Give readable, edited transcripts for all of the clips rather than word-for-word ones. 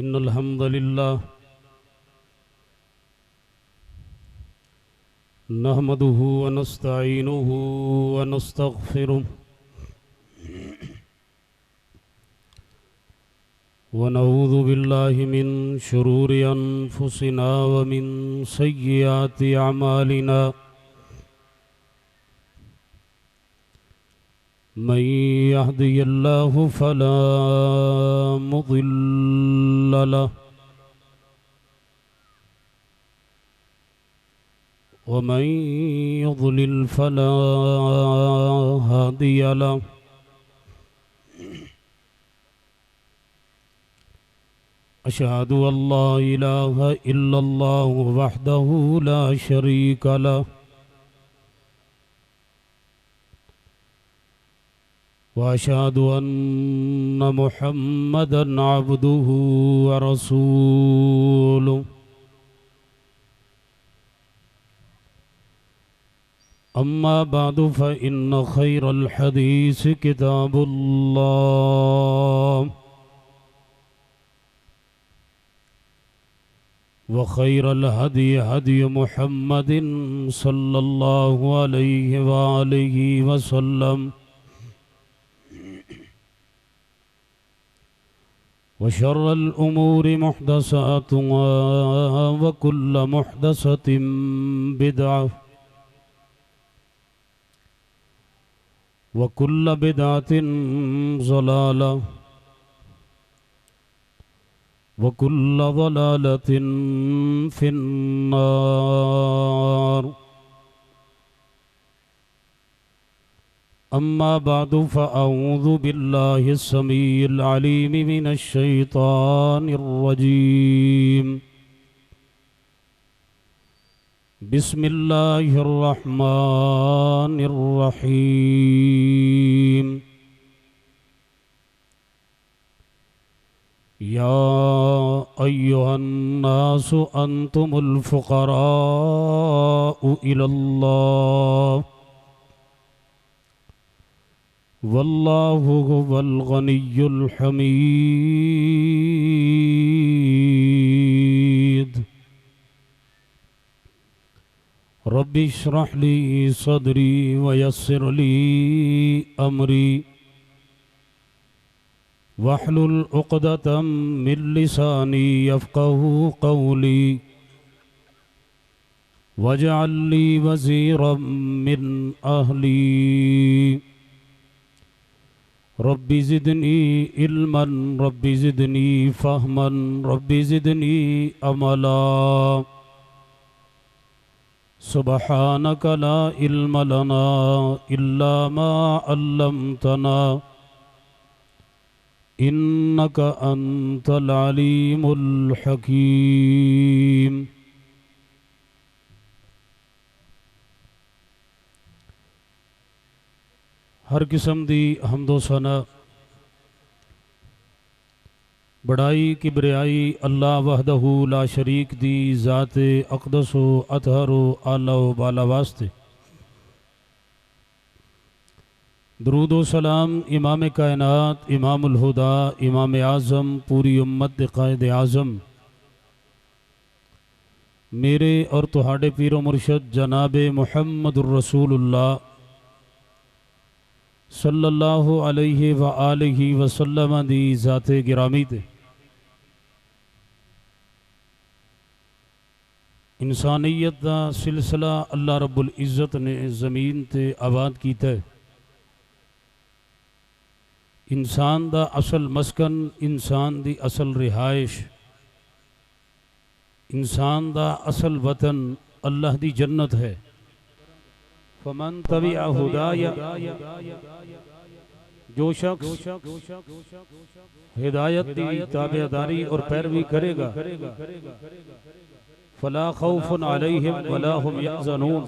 इन्नल हम्दुलिल्लाह नहमदुहु व नस्तईनुहु व नस्तगफिरुह व नऊज़ु बिल्लाहि मिन शुरूरि अनफुसिना व मिन सय्यिआति अमालिना मन यहदिहिल्लाहु फला मुदिल्ल लहु व मन युद्लिल फला हादिय लहु। अशहदु अल्ला इलाहा इल्लल्लाहु वहदहु ला शरीक लहु वअशहदु अन्न मुहम्मदन अब्दुहु व रसूलुहु। अम्मा बअदु फ़इन्न खैरल हदीस किताबुल्लाह व खैरल हदी हदी मुहम्मदिन सल्लल्लाहु अलैहि व आलिहि वसल्लम व शर्रल उमूरि मुहदसातुहा व कुल्ल मुहदसतिन बिदअह व कुल्ल बिदअतिन ज़लाला व कुल्ल ज़लालतिन फिन्नार। अम्मा बअदु फ़अऊज़ु बिल्लाहि अस्समीइल अलीम मिनश शैतानिर रजीम। बिस्मिल्लाहिर रहमानिर रहीम। या अय्युहन नासु अंतुमुल फुक़राउ इलल्लाह वल्लाहु हुवल गनियुल हमीद। रब्बि इश्रह ली सदरी व यस्सिर ली अमरी वहलुल उक़दतम मिन लिसानी यफ़क़हू क़ौली वजअल ली वज़ीरम मिन अहली रब्बि ज़िदनी इल्मन रब्बि ज़िदनी फ़हमन रब्बि ज़िदनी अमला। सुब्हानक ला इल्म लना इल्ला मा अल्लमतना इन्नक अंतल अलीमुल हकीम। हर किस्म दी हम्दो सना बड़ाई किबरियाई अल्लाह वहदहू ला शरीक दी ज़ाते अक़दसो अतहरो आला व बाला वास्ते। दुरूद व सलाम इमाम कायनात इमामुल हुदा इमाम आज़म पूरी उम्मत क़ायद आज़म मेरे और तुहाडे पीरो मुर्शद जनाब मुहम्मदुर रसूलुल्लाह सल्लल्लाहु अलैहि व आलिहि वसल्लम दी ज़ाते गिरामी ते इंसानियत दा सिलसिला अल्लाह रब्बुल इज़्ज़त ने ज़मीन ते आबाद कीता है। इंसान दा असल मस्कन इंसान दी असल रिहाइश इंसान दा असल वतन अल्लाह दी जन्नत है। फमन तबिअ हुदाया जो शख्स हिदायत दी ताबेदारी और पैरवी करेगा फला खौफुन अलैहिम वला हुम यहज़नून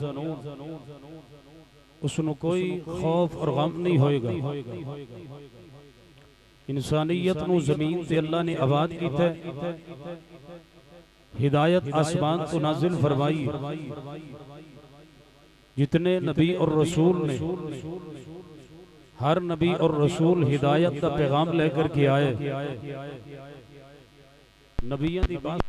उसनु कोई खौफ और गम नहीं होएगा। इंसानियत नू ज़मीन ते अल्लाह ने आबाद कीता है। हिदायत आसमान तो नाजिल फरमाई। जितने नबी और रसूल ने हर नबी और रसूल हिदायत का पैगाम लेकर के आए। नबियां दी बात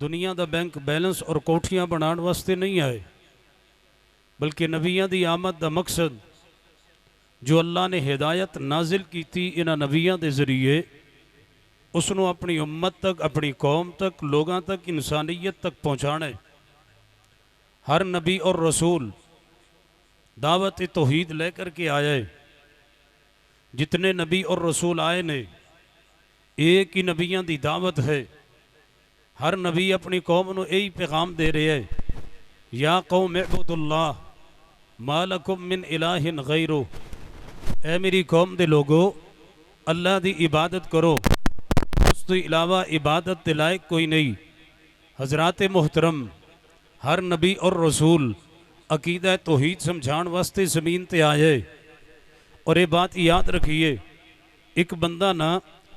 दुनिया दा बैंक बैलेंस और कोठियां बनाने वास्ते नहीं आए, बल्कि नबियां दी आमद दा मकसद जो अल्लाह ने हिदायत नाजिल की थी इन्हां नबियां दे जरिए उसनों अपनी उम्मत तक, अपनी कौम तक, लोगों तक, इंसानियत तक पहुँचाने। हर नबी और रसूल दावत तौहीद लेकर के आए। जितने नबी और रसूल आए ने एक ही नबियां दी दावत है। हर नबी अपनी कौम नूं यही पैगाम दे रहे है, या कौम इबुदुल्लाह मा लकुम मिन इलाहिन गैरो। ए मेरी कौम दे लोगो, अल्लाह दी इबादत करो, उस तो इलावा इबादत के लायक कोई नहीं। हजरात मोहतरम, हर नबी और रसूल अकीदा तौहीद समझाण वास्ते ज़मीन ते आए। और ये बात याद रखिए, एक बंदा ना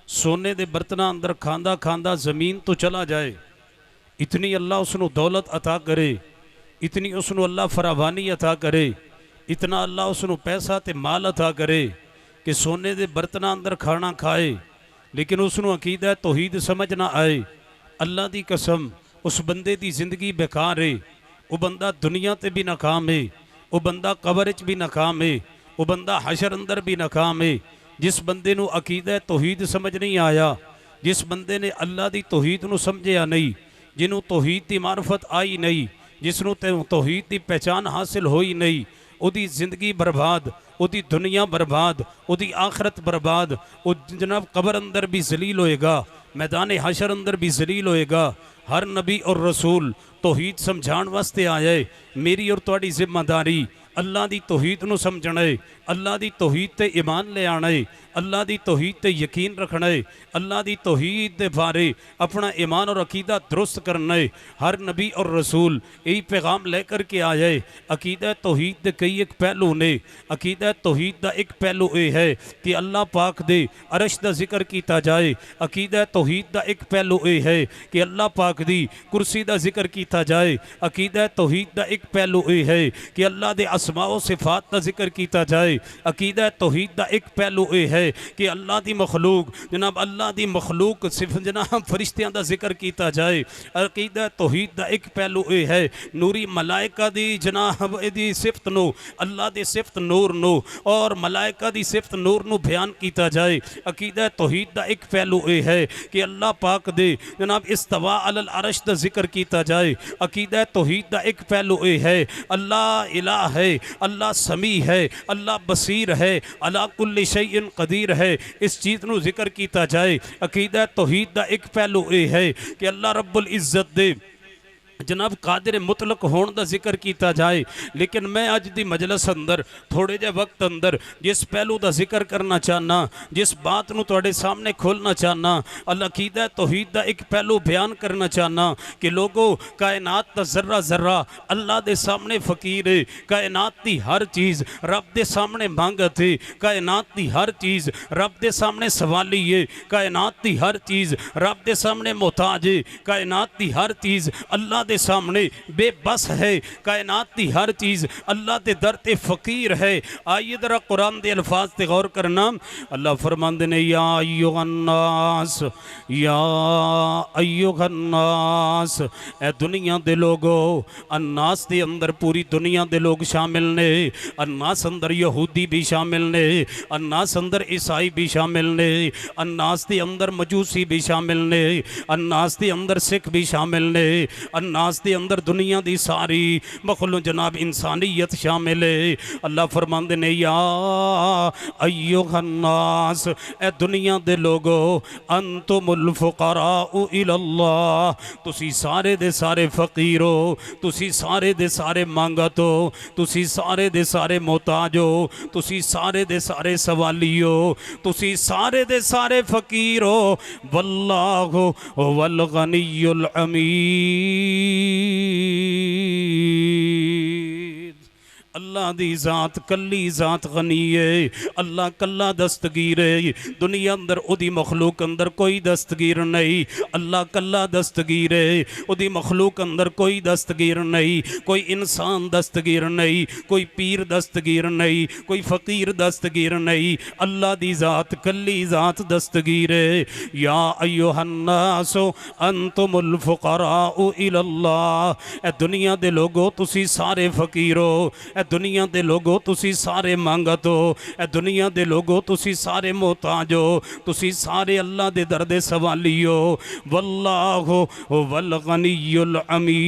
सोने के बर्तना अंदर खांदा खांदा ज़मीन तो चला जाए, इतनी अल्लाह उसनों दौलत अता करे, इतनी उसनों अल्लाह फरावानी अता करे, इतना अल्लाह उसनों पैसा ते माल अता करे कि सोने के बर्तना अंदर खाना खाए, लेकिन उसनों अकीदा तौहीद समझ ना आए। अल्लाह की कसम, उस बंदे की जिंदगी बेकार है। वो बंदा दुनिया ते भी नाकाम है, वो बंदा कबर च भी नाकाम है, वो बंदा हशर अंदर भी नाकाम है। जिस बंदे नूं अकीदा तौहीद समझ नहीं आया, जिस बंदे ने अल्लाह की तौहीद नूं समझिया नहीं, जिन्हों तौहीद की मार्फत आई नहीं, जिसनों तौहीद की पहचान हासिल होई नहीं, उदी जिंदगी बर्बाद, उदी दुनिया बर्बाद, उदी आखरत बर्बाद। वो जनाब कबर अंदर भी जलील होएगा, मैदान हशर अंदर भी जलील होएगा। हर नबी और रसूल तौहीद समझाण वास्ते आए। मेरी और तुहाडी जिम्मेदारी अल्लाह की तौहीद नूं समझना है, अल्लाह की तौहीद ते ईमान ले आना है, अल्लाह की तौहीद ते यकीन रखना है, अल्लाह की तौहीद के बारे अपना ईमान और अकीदा दुरुस्त करना है। हर नबी और रसूल यही पैगाम लेकर के आए। अकीदा तौहीद के कई एक पहलू ने। अकीदा तौहीद का एक पहलू ये है कि अल्लाह पाक दे अरश का जिक्र किया जाए। अकीदा तौहीद का एक पहलू ये है कि अल्लाह पाक दी कुर्सी का जिक्र किया जाए। अकीदा तौहीद का एक पहलू ये है कि अल्लाह दे अस्माओ सिफात का जिक्र किया जाए। अकीदा तौहीद का एक पहलू ये है कि अल्लाह की मखलूक जनाब अल्लाह की मखलूक सिर्फ जनाब फरिश्तियां का जिक्र किया जाए। अकीदा तौहीद का एक पहलू ये है नूरी मलाइका दी जनाब इहदी सिफत नो, अल्लाह की सिफत नूर नो और मलाइका की सिफत नूर नो बयान किया जाए। अकीदा तौहीद का एक पहलू ये है कि अल्लाह पाक दे जनाब इस्तवा अलल अरश का जिक्र किया जाए। अकीदा तौहीद का एक पहलू ये है अल्लाह इलाह है, अल्लाह समी है, अल्लाह बसीर है, अला कुल्ली शैइन कदीर है, इस चीज़ को जिक्र किया जाए। अकीदा तौहीद का एक पहलू ये है कि अल्लाह रब्बुल इज्जत दे जनाब कादिर मुतलक होने का जिक्र किया जाए। लेकिन मैं अज की मजलिस अंदर थोड़े जे वक्त अंदर जिस पहलू का जिक्र करना चाहना, जिस बात को तुहाडे सामने खोलना चाहना, अकीदा तौहीद का एक पहलू बयान करना चाहना कि लोगों कायनात का जर्रा जर्रा अल्लाह के सामने फकीर है। कायनात की हर चीज़ रब के सामने मांगत है। कायनात की हर चीज़ रब के सामने सवाली है। कायनात की हर चीज़ रब के सामने मोहताज है। कायनात की हर चीज़ अल्लाह के सामने बेबस है। कायनात की हर चीज़ अल्लाह के दर ते फकीर है। आइए जरा कुरान के अल्फाज ते गौर करना। अल्लाह फरमाते ने या अय्युहन्नास, या अय्युहन्नास, ए दुनिया दे लोगो। अन्नास के अंदर पूरी दुनिया के लोग शामिल ने। अन्नास अंदर यहूदी भी शामिल ने, अन्नास अंदर ईसाई भी शामिल ने, अन्नास के अंदर मजूसी भी शामिल ने, अन्नास के अंदर सिख भी शामिल ने, अन्नास के अंदर दुनिया की सारी मखलू जनाब इंसानियत शामिल है। अल्लाह फरमाते ने या अय्युहन्नास, ए दुनिया दे लोगो, अंतुमुल फुकराउ इलल्लाह, तुसी सारे दे सारे फकीर हो, तुसी सारे दे सारे मांगत हो, तुसी सारे दे सारे मोहताज हो, तुसी सारे दे सारे सवाली हो, तुसी सारे दे सारे फकीर हो। वल्लाहु वल गनियुल हमीद। अल्लाह दी ज़ात कल्ली ज़ात गनी है, अल्लाह कल्ला दस्तगीर है। दुनिया अंदर उदी मखलूक अंदर कोई दस्तगीर नहीं, अल्लाह कल्ला दस्तगीर है। उदी मखलूक अंदर कोई दस्तगीर नहीं, कोई इंसान दस्तगीर नहीं, कोई पीर दस्तगीर नहीं, कोई फ़कीर दस्तगीर नहीं। अल्लाह दी ज़ात कल्ली ज़ात दस्तगीर है। या अय्युहन्नासो अंतुमुल फुक़राउ इलल्लाह, ए दुनिया दे लोगो तुसी सारे फ़कीर हो, दुनिया दे लोगो तुसी सारे मंगत हो, ए दुनिया दे लोगो तुसी सारे मोहताज हो, तुसी सारे अल्लाह दे दर्दे सवाली हो। वल्लाहु वल गनियुल हमीद,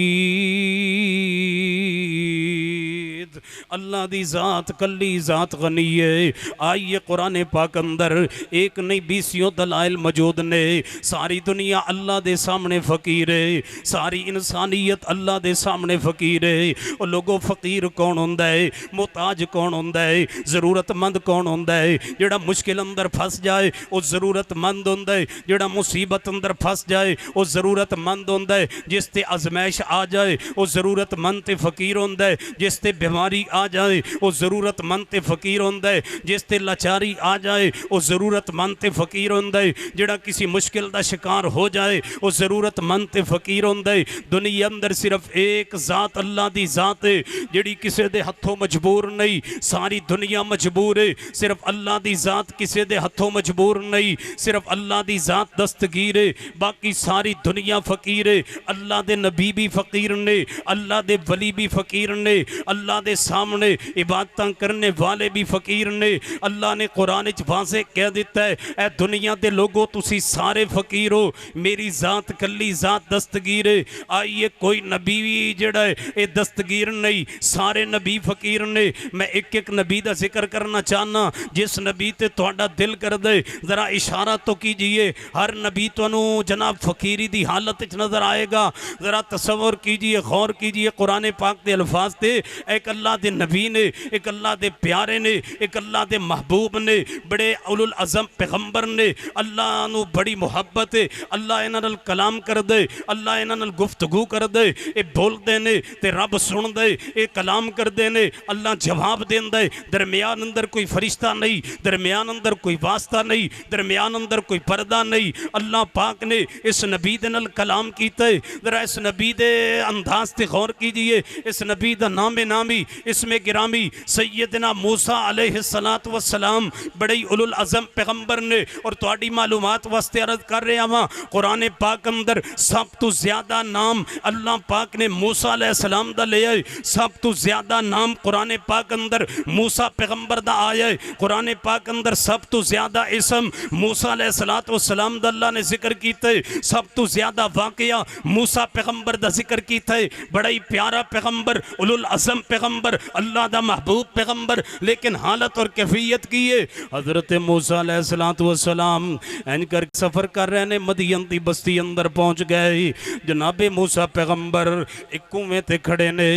अल्लाह दी ज़ात कल्ली ज़ात गनी है। आइए कुरान पाक अंदर एक नहीं बीसियों दलाइल मौजूद ने। सारी दुनिया अल्लाह दे सामने फ़कीर है, सारी इंसानियत अल्लाह दे सामने फ़कीर है। और लोगों फ़कीर कौन होंदा है, मोहताज कौन होंदा है, ज़रूरतमंद कौन होंदा है। जेड़ा मुश्किल अंदर फस जाए वो ज़रूरतमंद होंदा है, जेड़ा मुसीबत अंदर फस जाए वो ज़रूरतमंद होंदा है, जिस ते आजमैश आ जाए वो ज़रूरतमंद ते फ़कीर होंदा है, जिस ते बीमारी आ जाए वो ज़रूरतमंद ते फ़कीर होंदा है, जिस ते लाचारी आ जाए वो ज़रूरतमंद ते फ़कीर होंदा है, जेड़ा किसी मुश्किल का शिकार हो जाए वो ज़रूरतमंद ते फ़कीर होंदा है। दुनिया अंदर सिर्फ एक ज़ात अल्लाह दी ज़ात है जेड़ी किसी दे हथों मजबूर नहीं, सारी दुनिया मजबूर है, सिर्फ अल्लाह दी ज़ात किसी दे हथों मजबूर नहीं, सिर्फ अल्लाह दी ज़ात दस्तगीर है, बाकी सारी दुनिया फ़कीर है। अल्लाह दे नबी भी फ़कीर ने, अल्लाह दे वली भी फ़कीर ने, अल्लाह दे सामने इबादत करने वाले भी फ़कीर ने। अल्लाह ने कुरान च वाज़े कह दिता है, ए दुनिया दे लोगो तुसी सारे फ़कीर हो, मेरी ज़ात कल्ली ज़ात दस्तगीर है। आइए कोई नबी जड़ा है ये दस्तगीर नहीं, सारे नबी फ़कीर ने। मैं एक एक नबी का जिक्र करना चाहना, जिस नबी ते तुहाडा दिल कर दे ज़रा इशारा तो कीजिए। हर नबी तुहानू जनाब फ़कीरी दी हालत च नज़र आएगा। ज़रा तसव्वुर कीजिए, गौर कीजिए कुरान पाक के अल्फाज थे। एक अल्लाह के नबी ने, एक अल्लाह के प्यारे ने, एक अल्लाह के महबूब ने, बड़े उलुल अज़म पैगंबर ने। अल्लाह नू बड़ी मुहब्बत है, अल्लाह इन्हां नाल कलाम कर दे, अल्लाह इन्हां नाल गुफ्तगू कर दे, ये बोलते ने ते रब सुन दे, ये कलाम करते ने, अल्लाह जवाब देंदा है। दरमियान अंदर कोई फरिश्ता नहीं, दरमियान अंदर कोई वास्ता नहीं, दरमियान अंदर कोई पर्दा नहीं। अल्लाह पाक ने इस नबी दे नाल कलाम कीता है। जरा इस नबी दे अंदाज ते गौर कीजिए। इस नबी दा नाम नामी इसमें गिरामी सैयदना मूसा अलैहिस्सलातु वस्सलाम बड़े उलुल अज़म पैगंबर ने। और तुहाडी मालूमात वास्ते अर्ज कर रहा वां, कुरान पाक अंदर सब तो ज़्यादा नाम अल्लाह पाक ने मूसा अलैहिस्सलाम दा लिया है। सब तो ज़्यादा नाम कुरान पाक अंदर मूसा पैगंबर दा आया है। कुरान पाक अंदर सब तो ज़्यादा इसम मूसा अलैहिस्सलातु वस्सलाम दा अल्लाह ने जिक्र कीता है। सब तो ज़्यादा वाक़या मूसा पैगंबर दा जिक्र कीता है। बड़ा ही प्यारा पैगंबर, उलुल अज़म पैगंबर, अल्लाह दा महबूब पैगंबर। लेकिन हालत और कैफियत की है, हज़रत मूसा अलैहिस्सलातु वस्सलाम एन कर सफ़र कर रहे ने, मदियन दी बस्ती अंदर पहुँच गए। जनाबे मूसा पैगंबर एक कुएं ते खड़े ने,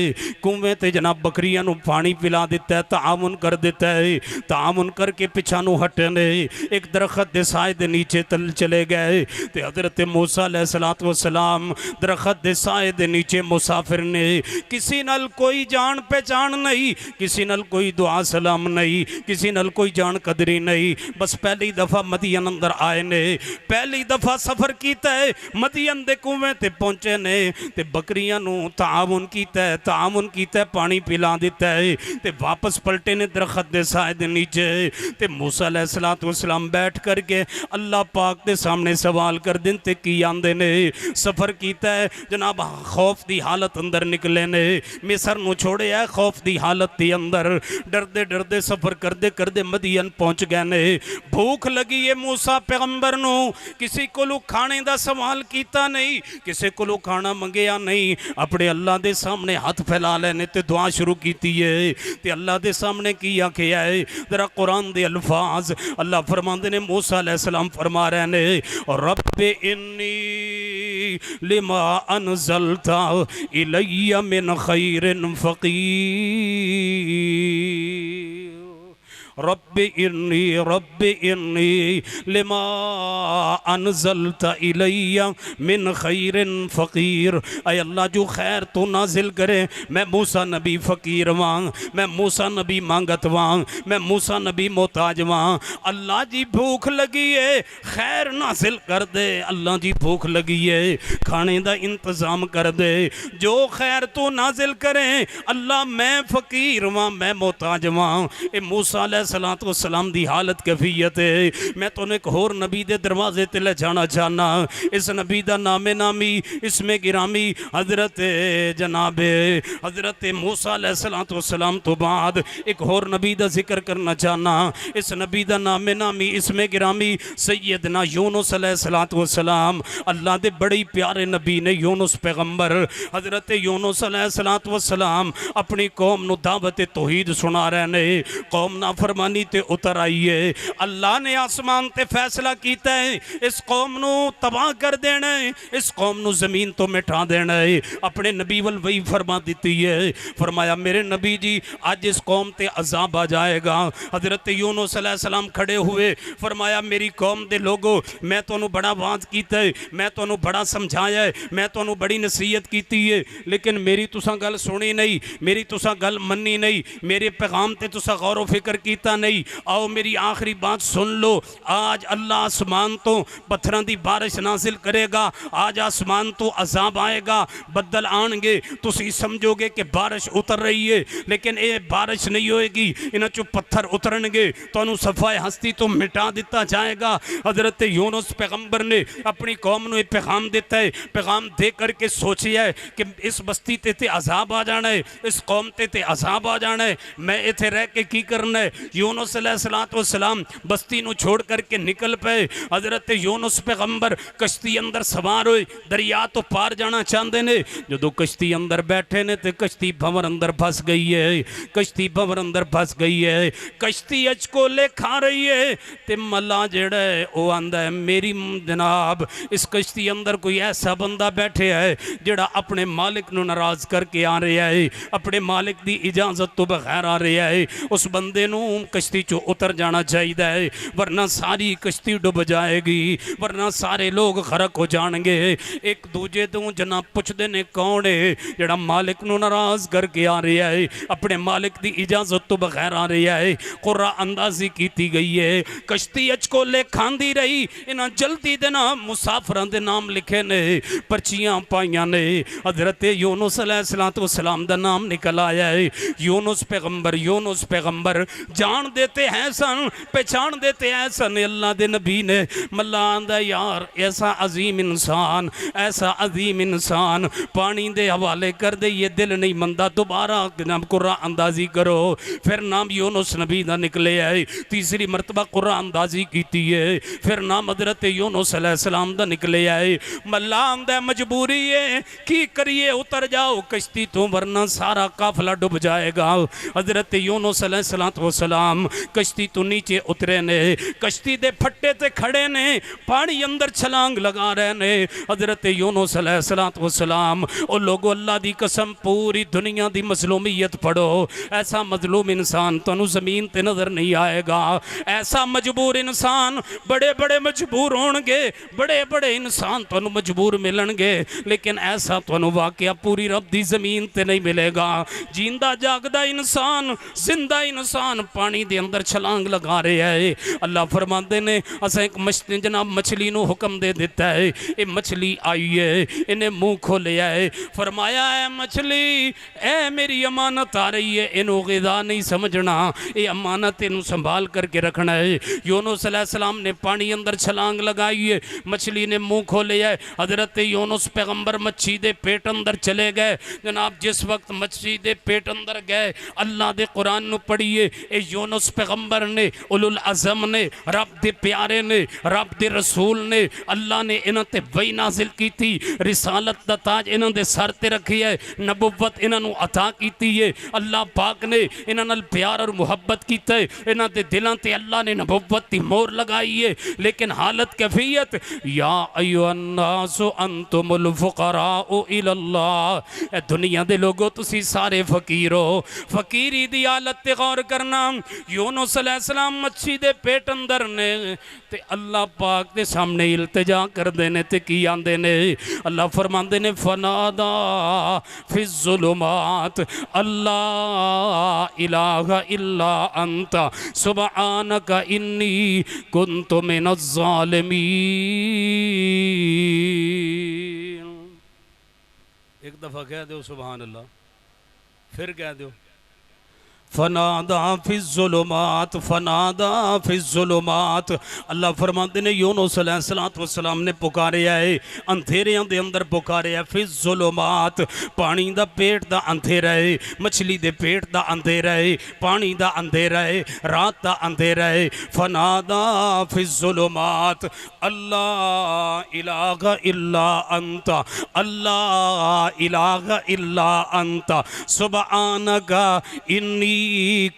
कुएं ते जनाब बकरियां नू पानी पिला दिता है, तामुन कर दिता है। तामुन करके पिछा नू हटे ने, एक दरख्त दे साए दे नीचे तल चले गए। ते हज़रत मूसा अलैहिस्सलातु वस्सलाम दरख्त दे साए दे नीचे मुसाफिर ने। किसी नाल कोई जान पहचान नहीं, किसी नाल कोई दुआ सलाम नहीं, किसी नाल कोई जान कदरी नहीं। बस पहली दफ़ा मदियन अंदर आए ने, पहली दफ़ा सफ़र किया है, मदियन दे कुएं ते पहुँचे ने। ते बकरियां नू तामुन कीता है, तामुन कीता है, पानी पिला दिता है। ते वापस पलटे ने दरख्त दे साए दे नीचे। ते मूसा अलैहिस्सलातु वस्सलाम बैठ करके अल्लाह पाक के सामने सवाल कर दिन ते की आंदे ने। सफ़र किया है जनाब, खौफ की हालत अंदर निकले ने, मिस्र नू छोड़े है खौफ की हालत के अंदर। डरदे डरदे सफ़र करते करते मदियन पहुँच गए ने। भूख लगी है मूसा पैगंबर नू, किसी को खाने का सवाल किया नहीं, किसी को खाना मंगया नहीं। अपने अल्लाह के सामने हाथ फैला लेने ते दुआ शुरू की है। ते अल्लाह के सामने की आखिया है, जरा कुरान दे अल्फाज अल्लाह फरमाते ने, मूसा अलैहिस्सलाम फरमा रहे ने, और रब्बे इन्नी लिमा अनज़लता इलैया मिन खैरिन फ़क़ीर। रब्बि इन्नी लिमा अनज़लता इलैया मिन खैरिन फ़कीर। ऐ अल्लाह जो खैर तो नाजिल करे, मैं मूसा नबी फ़कीर वांग, मैं मूसा नबी मांगत वांग, मैं मूसा नबी मोहताज वांग। अल्लाह जी भूख लगी है, खैर नाजिल कर दे। अल्लाह जी भूख लगी है, खाने का इंतज़ाम कर दे। जो खैर तो नाजिल करें अल्लाह, मैं फ़कीर वां, मैं मोहताज वां। ये मूसा अलैहिस्सलाम दी हालत कैफियत है। मैं तो एक होर नबी दे दरवाजे ते ले जाना चाहना। इस नबी दा नामे नामी इसमें गिरामी हज़रत जनाब हज़रत मूसा अलैहिस्सलाम तो बाद एक होर नबी दा जिक्र करना चाहना। इस नबी दा नामे नामी इसमें गिरामी सैयदना यूनुस अलैहिस्सलाम। अल्लाह दे बड़े ही प्यारे नबी ने यूनुस पैगंबर। हज़रत यूनुस अलैहिस्सलाम अपनी कौम नू दावत तौहीद सुना रहे ने। कौम नाफरमानी ते उतर आई है। अल्लाह ने आसमान ते फैसला किया है, इस कौम नू तबाह कर देना है, इस कौम नू ज़मीन तो मिटा देना है। अपने नबी वल वही फरमा दी है। फरमाया मेरे नबी जी आज इस कौम ते अजाब आ जाएगा। हज़रत यूनुस अलैहिस्सलाम खड़े हुए, फरमाया मेरी कौम दे लोगो, मैं तुहानू बड़ा वाज कीता है, मैं तुहानू बड़ा समझाया है, मैं तुहानू बड़ी नसीहत की है, लेकिन मेरी तुसा गल सुनी नहीं, मेरी तुसा गल मन्नी नहीं, मेरे पैगाम ते तुसा गौर फिक्र कीता नहीं। आओ मेरी आखिरी बात सुन लो। आज अल्लाह आसमान तो पत्थरों की बारिश नाजिल करेगा। आज आसमान तो अजाब आएगा, बदल आएंगे, तुसी समझोगे कि बारिश उतर रही है, लेकिन ये बारिश नहीं होएगी। इन्हां चों पत्थर उतरनगे, तुहानू सफाए हस्ती तो मिटा दिता जाएगा। हज़रत यूनुस पैगंबर ने अपनी कौम नू पैगाम दिता है। पैगाम दे करके सोचिया है कि इस बस्ती ते अजाब आ जाना है, इस कौम ते अजाब आ जाना है, मैं इत्थे रह के की करना है। यूनुस अलैहिस्सलाम बस्ती नू छोड़ करके निकल पे। हज़रत यूनुस पैगंबर कश्ती अंदर सवार होए, दरिया तो पार जाना चाहते ने। जो कश्ती अंदर बैठे ने तो कश्ती भंवर अंदर फस गई है, कश्ती भंवर अंदर फस गई है, कश्ती अचकोले खा रही है। ते मल्ला जेड़ा है वो आंदा है मेरी जनाब इस कश्ती अंदर कोई ऐसा बंदा बैठे है जेड़ा अपने मालिक नू नाराज करके आ रहा है, अपने मालिक की इजाजत तो बगैर आ रहा है। उस बंदे नू कश्ती चो उतर जाना चाहिए है, वरना सारी कश्ती डुब जाएगी, वरना सारे लोग खरक हो जाएंगे। एक दूजे तो जनाब पुछते ने कौन है जेड़ा मालिक नू नाराज करके आ रहा है, अपने मालिक की इजाजत तो बगैर आ रहा है। कुर्रा अंदाजी की गई है, कश्ती अचकोले खांदी रही। इन्हां जल्दी दे नाम मुसाफिरां दे नाम लिखे ने, पर्चियां पाइयां ने। हज़रत यूनुस अलैहिस्सलाम दा नाम निकल आया है। यूनुस पैगंबर जान देते हैं सन, पहचान देते हैं सन अल्लाह दे नबी ने। मल्ला आंदा यार ऐसा अजीम इंसान, ऐसा अजीम इंसान पानी दे हवाले कर दे, ये दिल नहीं मंदा। दोबारा जनाब कुर्रा अंदाजी करो। फिर नाम यूनुस नबी दा निकले है, तीसरी मरतबा कुर्रा अंदाजी की है, फिर नाम हज़रत यूनुस अलैहिस्सलाम दा निकले है। मल्ला आंदा मजबूरी है, की करिए उतर जाओ कश्ती तो, वरना सारा काफिला डूब जाएगा। हज़रत यूनुस अलैहिस्सलाम कश्ती तो नीचे उतरे ने, कश्ती दे फट्टे ते खड़े ने, पानी अंदर छलांग लगा रहे ने। हज़रत यूनुस अलैहिस्सलाम ओ लोगो अल्लाह दी कसम पूरी दुनिया दी मजलूमियत पढ़ो, ऐसा मजलूम इंसान तुहानू ज़मीन ते नज़र नहीं आएगा। ऐसा मजबूर इंसान, बड़े बड़े मजबूर होंगे, बड़े बड़े इंसान तुहानू मजबूर मिलणगे, लेकिन ऐसा तुहानू वाकया पूरी रब दी ज़मीन ते नहीं मिलेगा। जींदा जागदा इंसान, जिंदा इंसान पानी दे अंदर छलांग लगा रहा है। अल्लाह फरमाते ने असा एक जनाब मछली नू हुक्म दे दिता है, ये मछली आई है, इन्हें मुँह खोलिया है, फरमाया है मछली ए मेरी अमानत आ रही है, इनू ग़िज़ा नहीं समझना, ये अमानत इनू संभाल करके रखना है। यूनुस अलैहिस्सलाम ने पानी अंदर छलांग लगाई है, मछली ने मुँह खोलिया है। हज़रत यूनुस पैगंबर मच्छी दे पेट अंदर चले गए। जनाब जिस वक्त मच्छी दे पेट अंदर गए, अल्लाह दे कुरान नू पढ़िए, ए यूनुस पैगंबर ने, उलुल अज़म ने, रब दे प्यारे ने, रब दे रसूल ने, अल्लाह ने इन्हां ते वही नाजिल की थी, रिसालत दा ताज इन्हां दे सर ते रखी है, नबुव्वत इन्हां नू अता की है। अल्लाह पाक ने इन्हां नाल प्यार और मुहब्बत की है, इन्हां दे दिलां ते अल्लाह ने नबुव्वत दी मोहर लगाई है। लेकिन हालत कैफियत या अय्युहन्नासु अंतुमुल फुक़राउ इलल्लाह, दुनिया दे लोगो तुसी सारे फकीर हो। फकीरी दी हालत ते गौर करना, यूनुस अलैहिस्सलाम मच्छी दे पेट अंदर ने ते अल्लाह पाक दे सामने इल्तिजा करदे ने ते की आंदे ने अल्लाह फरमांदे ने फनादा फिज़्ज़ुलुमात अल्लाह इलाहा इल्ला अंता सुबहानका इन्नी कुन्तु मिनज़्ज़ालिमीन। एक दफ़ा कह दो सुबहान अल्लाह, फिर कह दो फनादा फिज़्ज़ुलुमात फनादा फिज़्ज़ुलुमात। अल्लाह फरमाते ने यूनुस अलैहिस्सलाम ने पुकारे है अंधेरियां दे अंदर पुकारे है फिज़्ज़ुलुमात पानी दा पेट दा अंधेरा है मछली दे पेट दा अंधेरा है पानी दा अंधेरा है रात दा अंधेरा है फनादा फिज़्ज़ुलुमात अल्लाह इलाहा इल्ला अंता अल्लाह इलाहा इल्ला अंता सुबहानका इन्नी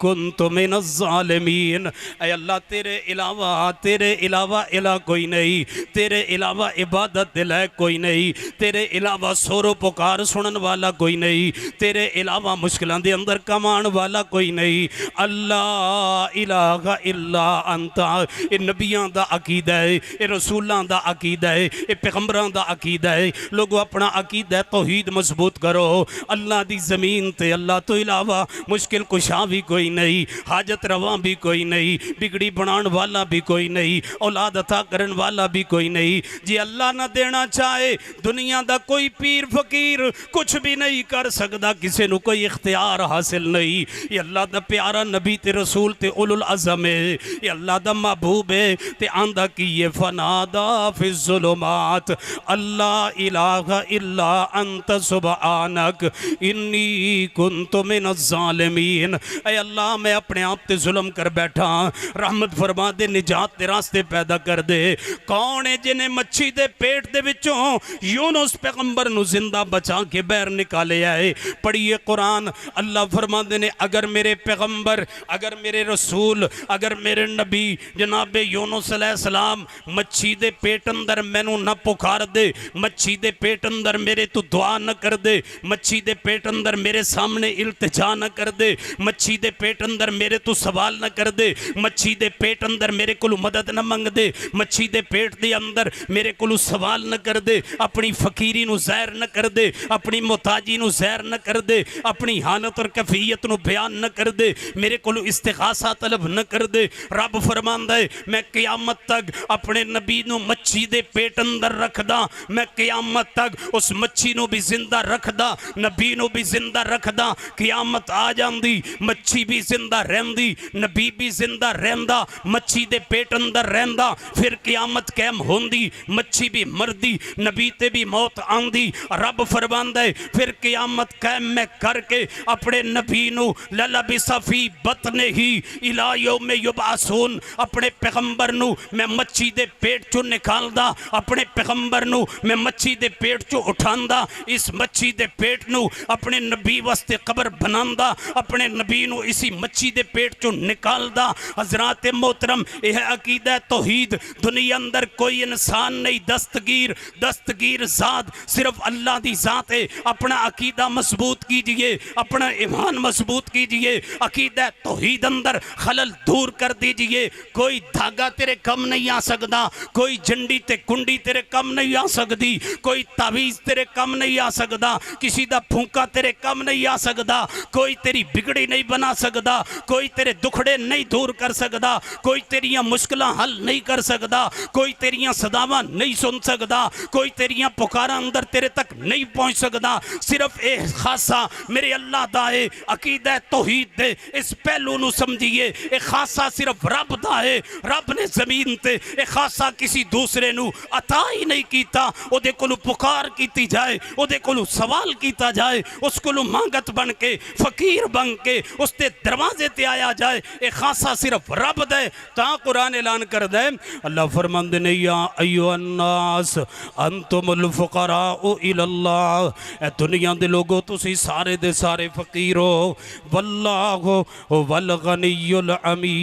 कुन्तु मिनज़्ज़ालिमीन। ऐ अल्लाह तेरे अलावा इला कोई नहीं, तेरे अलावा इबादत दिल है कोई नहीं, तेरे अलावा सोरो पुकार सुनन वाला कोई नहीं, तेरे अलावा मुश्किलों के अंदर कमान वाला कोई नहीं। अल्लाह इलाहा इल्ला अंता। ये नबियां दा अकीदा है, ये रसूलां दा अकीदा है, ये पैगंबरां दा अकीदा है। लोगों अपना अकीदा तौहीद मजबूत करो। अल्लाह दी ज़मीन ते अल्लाह तो इलावा मुश्किल कुशा भी कोई नहीं, हाजत रवा भी कोई नहीं, बिगड़ी बनाने वाला भी कोई नहीं, औलाद अता करने वाला भी कोई नहीं। जी अल्लाह ना देना चाहे दुनिया का कोई पीर फकीर कुछ भी नहीं कर सकता, किसी को कोई इख्तियार हासिल नहीं। ये अल्लाह का प्यारा नबी ते रसूल ते उलुल अज़म है, ये अल्लाह का महबूब है ते आंदा की ये फनादा फिज़्ज़ुलुमात अल्लाह इलाहा इल्ला अंत सुबहानक इन्नी कुन्तु मिनज़्ज़ालिमीन। ऐ अल्लाह मैं अपने आप ते जुल्म कर बैठा, रहमत फरमा दे, निजात दे रास्ते पैदा कर दे। कौन है जिन्हें मच्छी दे पेट दे विचों यूनुस पैगंबर नु जिंदा बचा के बाहर निकाले आए। पढ़िए कुरान, अल्लाह फरमाते ने अगर मेरे पैगंबर, अगर मेरे रसूल, अगर मेरे नबी जनाब यूनुस अलैहिस्सलाम मच्छी दे पेट अंदर मैनू न पुकार दे, मच्छी दे पेट अंदर मेरे तू दुआ न कर दे, मच्छी दे पेट अंदर मेरे सामने इल्तिजा न कर दे, मच्छी दे पेट अंदर मेरे तू सवाल न कर दे, मच्छी दे पेट अंदर मेरे को मदद न मंग दे, मच्छी दे पेट दे अंदर मेरे को सवाल न कर दे, अपनी फकीरी नू ज़हर न कर दे, अपनी मोहताजी नू ज़हर न कर दे, अपनी हालत और कैफियत नू बयान न कर दे, मेरे को इस्तिग़ासा तलब न कर दे। रब फरमांदा है मैं क़यामत तक अपने नबी नू मच्छी दे पेट अंदर रखदा, मैं क़यामत तक उस मच्छी नू भी जिंदा रखदा, नबी नू भी जिंदा रखदा। क़यामत आ जांदी, मच्छी भी जिंदा रहंदी, नबी भी जिंदा रहंदा, मच्छी दे पेट अंदर रहंदा, फिर क़यामत कैम होंदी, मच्छी भी मरदी, नबी ते भी मौत आंदी। रब फरमांदा है फिर क़यामत कैम मैं करके अपने नबी नू ललबिसा फी बतने ही इला यौम युबअसून, अपने पैगंबर नू मैं मच्छी दे पेट चो निकालदा, अपने पैगंबर नू मैं मच्छी दे पेट चो उठांदा, इस मच्छी दे पेट नू अपने नबी वास्ते कबर बनांदा, अपने नबी नू इसी मच्छी दे पेट चो निकालदा। हजरात मोहतरम, यह अकीदा तौहीद, दुनिया अंदर कोई इंसान नहीं दस्तगीर, दस्तगीर ज़ात सिर्फ अल्लाह दी ज़ात है। अपना अकीदा मजबूत कीजिए, अपना ईमान मजबूत कीजिए, अकीदा तौहीद अंदर खलल दूर कर दीजिए। कोई धागा तेरे कम नहीं आ सकता, कोई झंडी ते कुंडी तेरे कम नहीं आ सकती, कोई तावीज़ तेरे कम नहीं आ सकता, किसी दा फूंका तेरे कम नहीं आ सकता, कोई तेरी बिगड़ी नहीं बना सकता, कोई तेरे दुखड़े नहीं दूर कर सकता, कोई तेरियां मुश्किलां हल नहीं कर सकता, कोई तेरियां सदावां नहीं सुन सकता, कोई तेरियां पुकारा अंदर तेरे तक नहीं पहुंच सकता। सिर्फ ए खासा मेरे अल्लाह दा है, अकीदा तौहीद दे इस पहलू नू समझिए। ए खासा सिर्फ रब दा है, रब ने जमीन ते ए खासा किसी दूसरे नू अता ही नहीं कीता। ओदे कोलू पुकार कीती जाए, ओदे कोलू सवाल कीता जाए, उस कोलू मांगत बन के फकीर बन के उसके दरवाजे ते आया जाए, ए खासा सिर्फ रब दे। ता कुरान ऐलान कर दे, अल्लाह फरमांदे ने या अय्युहन्नास अंतुमुल फुकराउ इलल्लाह, ए दुनिया दे लोगो तुसी सारे दे सारे फकीर हो, वल्लाहु वल गनियुल अमीन।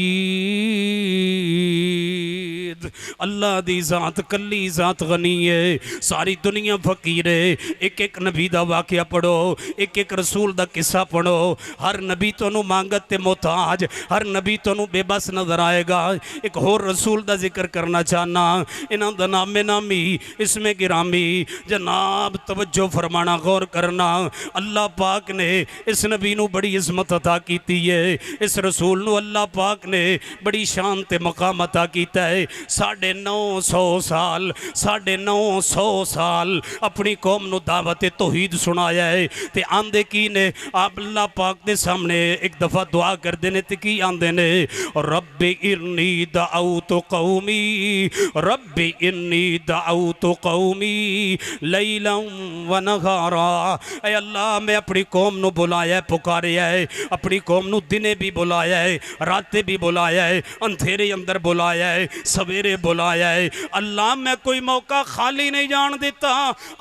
वहीद। अल्लाह दी ज़ात कली ज़ात गनी है, सारी दुनिया फकीर है। एक एक नबी दा वाक़या पढ़ो, एक एक रसूल दा किस्सा पढ़ो। हर नबी तुहानू मांगत ते मोहताज, हर नबी तुहानू बेबस नजर आएगा। एक होर रसूल दा जिक्र करना चाहना, इन्हां दा नामे नामी इसमें गिरामी जनाब तवज्जो फरमाना, गौर करना। अल्लाह पाक ने इस नबी नू बड़ी इज़्ज़त अता कीती है, इस रसूल नू अल्लाह पाक ने बड़ी शान ते मकाम अता कीता है। 950 साल 950 साल अपनी कौम नू दावत तौहीद सुनाया है। ते आंदे की ने आप अल्लाह पाक दे सामने एक दफ़ा दुआ करते ने, ते की आंदे ने, रब्बी इन्नी दअउतु कौमी, रब्बी इन्नी दअउतु कौमी लैलन व नहारा। ऐ अल्लाह मैं अपनी कौम नू बुलाया, पुकारिया है, अपनी कौम नू दिने भी बुलाया है, रातें भी बुलाया है, अंधेरे अंदर बुलाया है, सवेरे बुलाया है। अल्लाह मैं कोई मौका खाली नहीं जान देता,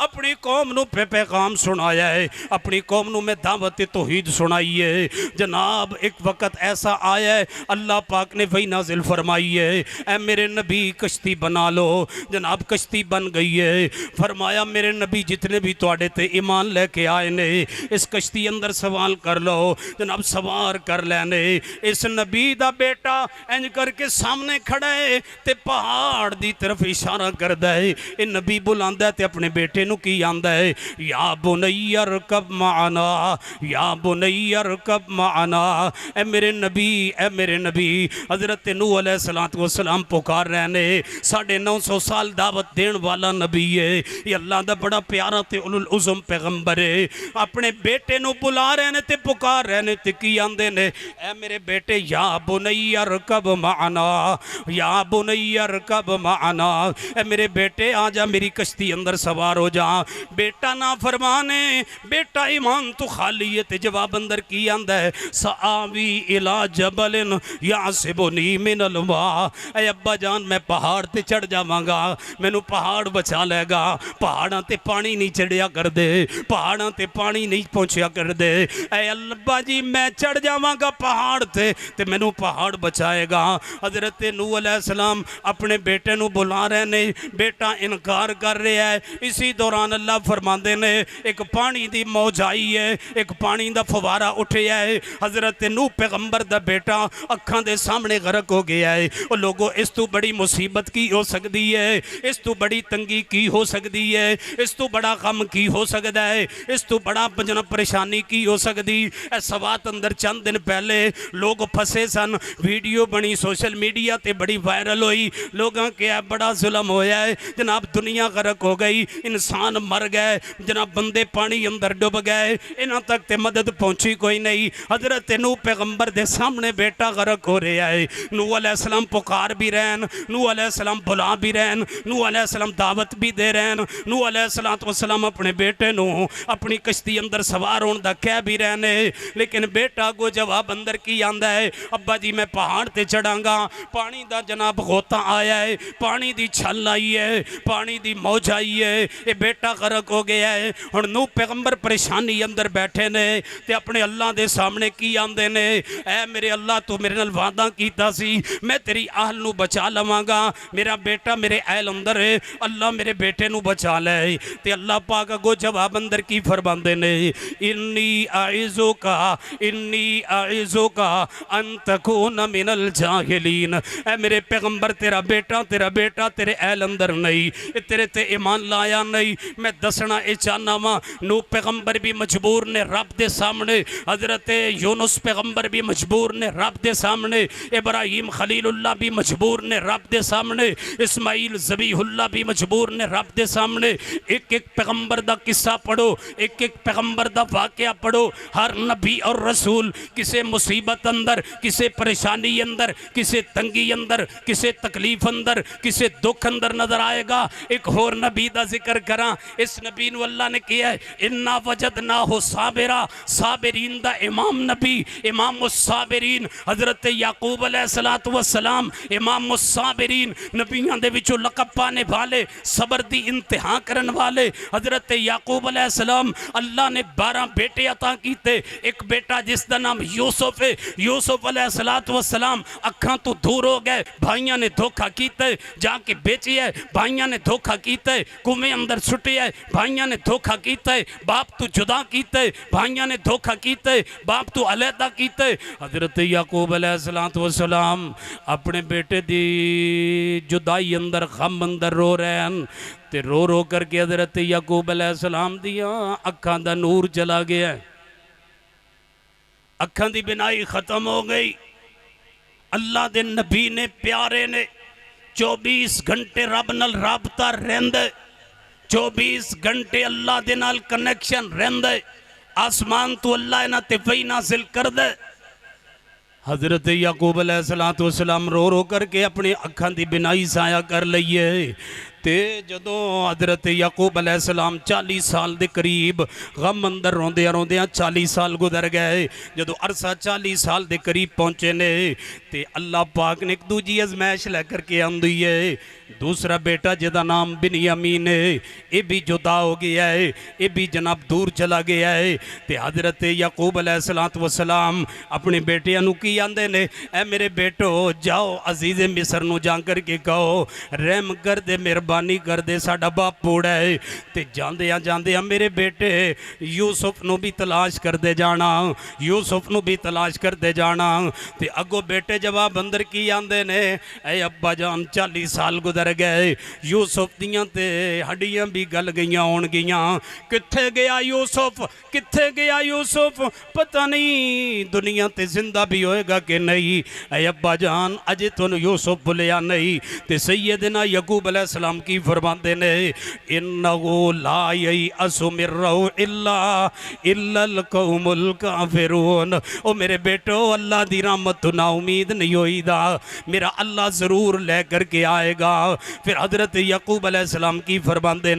अपनी कौम नू पैगाम सुनाया है, अपनी कौम नू मैं दावत तौहीद सुनाई है। जनाब एक वक़्त ऐसा आया है, अल्लाह पाक ने वही नाजिल फरमाई है, ऐ मेरे नबी कश्ती बना लो। जनाब कश्ती बन गई है। फरमाया मेरे नबी जितने भी तुहाडे ते ईमान लेके आए ने, इस कश्ती अंदर सवाल कर लो। जनाब सवार कर लेने। इस नबी दा बेटा इंज करके सामने खड़ा है ते पहाड़ दी तरफ इशारा करदा है। ये नबी बुलांदा ते अपने बेटे नू की आंदा है, या बुनैया रकब माना, या बुनैया रकब माना। ए मेरे नबी हज़रत नूह अलैहिस्सलातु वस्सलाम पुकार रहे ने। 950 साल दावत देने वाला नबी है। ये अल्लाह दा बड़ा प्यारा ते उलुल उज़म पैगंबर है। अपने बेटे नू बुला रहे ने ते पुकार रहे ने, ते की आंदे ने, ए मेरे बेटे या बुनैया रकब माना, या बुनैया रकब माना। ए मेरे बेटे आ जा, मेरी कश्ती अंदर सवार हो जा। बेटा ना फरमाने, बेटा ईमान तो खाली है। ते जवाब अंदर की आंदा है, सावी इला जबलिन यासिबुनी मिनल मा। ए अब्बा जान मैं पहाड़ ते चढ़ जावांगा, मैनू पहाड़ बचा लेगा। पहाड़ां ते पानी नहीं चढ़िया कर दे, पहाड़ां ते पानी नहीं पहुंचिया कर दे। ऐ अल्लाह जी मैं चढ़ जावांगा पहाड़ ते मैनू पहाड़ बचाएगा। हज़रत नूह अलैहिस्सलाम अपने बेटे नू बुला रहे ने, बेटा इनकार कर रहा है। इसी दौरान अल्लाह फरमाते ने एक पानी की मौज आई है, एक पानी का फवारा उठिया है। हज़रत नूह पैगंबर दा बेटा अखां दे सामने गरक हो गया है। और लोगों इस तू बड़ी मुसीबत की हो सकती है, इस तू बड़ी तंगी की हो सकती है, इस तू बड़ा गम की हो सकता है, इस तू बड़ा जना परेशानी की हो सकती। सवात अंदर चंद दिन पहले लोग फसे सन, वीडियो बनी सोशल मीडिया ते बड़ी वायरल हुई। लोगों के बड़ा जुल्म होया है जनाब, दुनिया गरक हो गई, इंसान मर गए जनाब, बंदे पानी अंदर डुब गए, इन्हां तक ते मदद पहुंची कोई नहीं। हज़रत नूह पैगंबर दे सामने बेटा गरक हो रहा है। नूह अलैहिस्सलाम पुकार भी रहन, नूह अलैहिस्सलाम बुला भी रहन, नूह अलैहिस्सलाम दावत भी दे रहन। नूह अलैहिस्सलाम अपने बेटे नू अपनी कश्ती अंदर सवार होने का कह भी रहने, लेकिन बेटा को जवाब अंदर की आंदा है, अब्बा जी मैं पहाड़ ते चढ़ांगा, पानी दा जनाब गोता आया है, पानी दी छल आई है, पानी दी मौज आई है, ये बेटा गरक हो गया है। हुण नूह पैगंबर परेशानी अंदर बैठे ने ते अपने अल्लाह दे सामने की आंदे ने, ऐ मेरे अल्लाह तू मेरे नाल वादा कीता सी मैं तेरी आहल नू बचा लवांगा, मेरा बेटा मेरे अहल अंदर है, अल्लाह मेरे बेटे नू बचा ले। ते अल्लाह पाक अगो जवाब अंदर की फरमांदे ने, इन्नी आइज़ुका अन तकून मिनल जाहिलीन। ऐ मेरे पैगंबर तेरा बेटा तेरे अहल अंदर नहीं, तेरे ते ईमान लाया नहीं। मैं दसना ये चाहना वा, नूह पैगंबर भी मजबूर ने रब दे सामने, हज़रत यूनुस पैगंबर भी मजबूर ने रब दे सामने, इब्राहीम खलीलुल्लाह भी मजबूर ने रब दे सामने, इस्माइल ज़बीहुल्लाह भी मजबूर ने रब दे सामने। एक एक पैगंबर दा किस्सा पढ़ो, एक एक पैगंबर दा वाक़या पढ़ो। हर नबी और रसूल किसी मुसीबत अंदर, किसी परेशानी अंदर, किसी तंगी अंदर, किसी तकलीफ अंदर, किसी दुख अंदर नजर आएगा। एक होर नबी दा जिक्र करा, इस नबी नू अल्लाह ने किया है, इन्ना वजदना हो साबिरा, साबिरीन दा इमाम नबी, इमाम साबिरीन। हज़रत याकूब अलैहिस्सलातु वस्सलाम इमाम साबिरीन, नबियां दे विचों लक़ब पाने वाले, सबर दी इंतहा करन वाले। हज़रत याकूब अलैहिस्सलाम अल्लाह ने 12 बेटे अता कीते, एक बेटा जिसका नाम यूसुफ है। यूसुफ अलैहिस्सलातु वस्सलाम अखां तो दूर हो गए, भाइयों ने धोखा किया जाके बेची है, भाइयों ने धोखा किया कुएं अंदर सुटिया है, भाइयों ने धोखा किया बाप तू जुदा किया, भाइयों ने धोखा किया बाप तू अलहदा किया। हजरत याकूब अलैहिस्सलाम अपने बेटे दी जुदाई अंदर गम अंदर रो रहे हैं ते रो रो करके हजरत याकूब अलैहिस्सलाम दियां अखां दा नूर चला गया, अखां दी बिनाई खत्म हो गई। अल्लाह दे नबी ने प्यारे ने 24 घंटे रब नाल राबता रहिंदा, 24 घंटे अल्लाह दे नाल कनैक्शन रहिंदा, आसमान तो अल्लाह इन्हां ते वही नाज़िल करदा। हजरत याकूब अलैहिस्सलाम रो रो करके अपनी अखां दी बिनाई साया कर लईए ते जदों हजरत याकूब अलैहिस्सलाम 40 साल के करीब गम अंदर रोंदियां रोंदियां 40 साल गुजर गए। जदों अरसा 40 साल के करीब पहुँचे ने ते अल्लाह पाक ने एक दूजी अजमैश लैकर के आंदी है। दूसरा बेटा जिदा नाम बिन्यामीन है, ये भी जुदा हो गया है, ये भी जनाब दूर चला गया है। ते हजरत याकूब अलैहिस्सलाम अपने बेटियां नूं की आंदे ने, ऐ मेरे बेटो जाओ अजीज़े मिस्र नूं जा करके कहो रहम कर दे, मेहरबानी कर दे, साडा बाप बूढ़ा है। ते जांदियां जांदियां मेरे बेटे यूसुफ नूं भी तलाश करते जाना, यूसुफ नूं भी तलाश करते जाना। ते अगो बेटे जवाब अंदर की आंदे ने, ऐ अब्बा जान 40 साल गुजर गए, यूसुफ दियां ते हड्डियां भी गल गईयां होण गियां, कित्थे गया यूसुफ, कित्थे गया यूसुफ, पता नहीं दुनिया ते जिंदा भी होएगा कि नहीं। ऐ अब्बा जान अजे तुहानू यूसुफ भुलिया नहीं। ते सैयदना याकूब अलैहिस्सलाम की फरमाते ने, इन्नहु ला ययअसु मिर इल्लल कौमुल काफिरून। ओ मेरे बेटो अल्लाह दी रहमत तो ना उम्मीद नहीं होईदा, मेरा अल्लाह ज़रूर ले करके आएगा। फिर हजरत याकूब अलैहिस्सलाम की फरमाते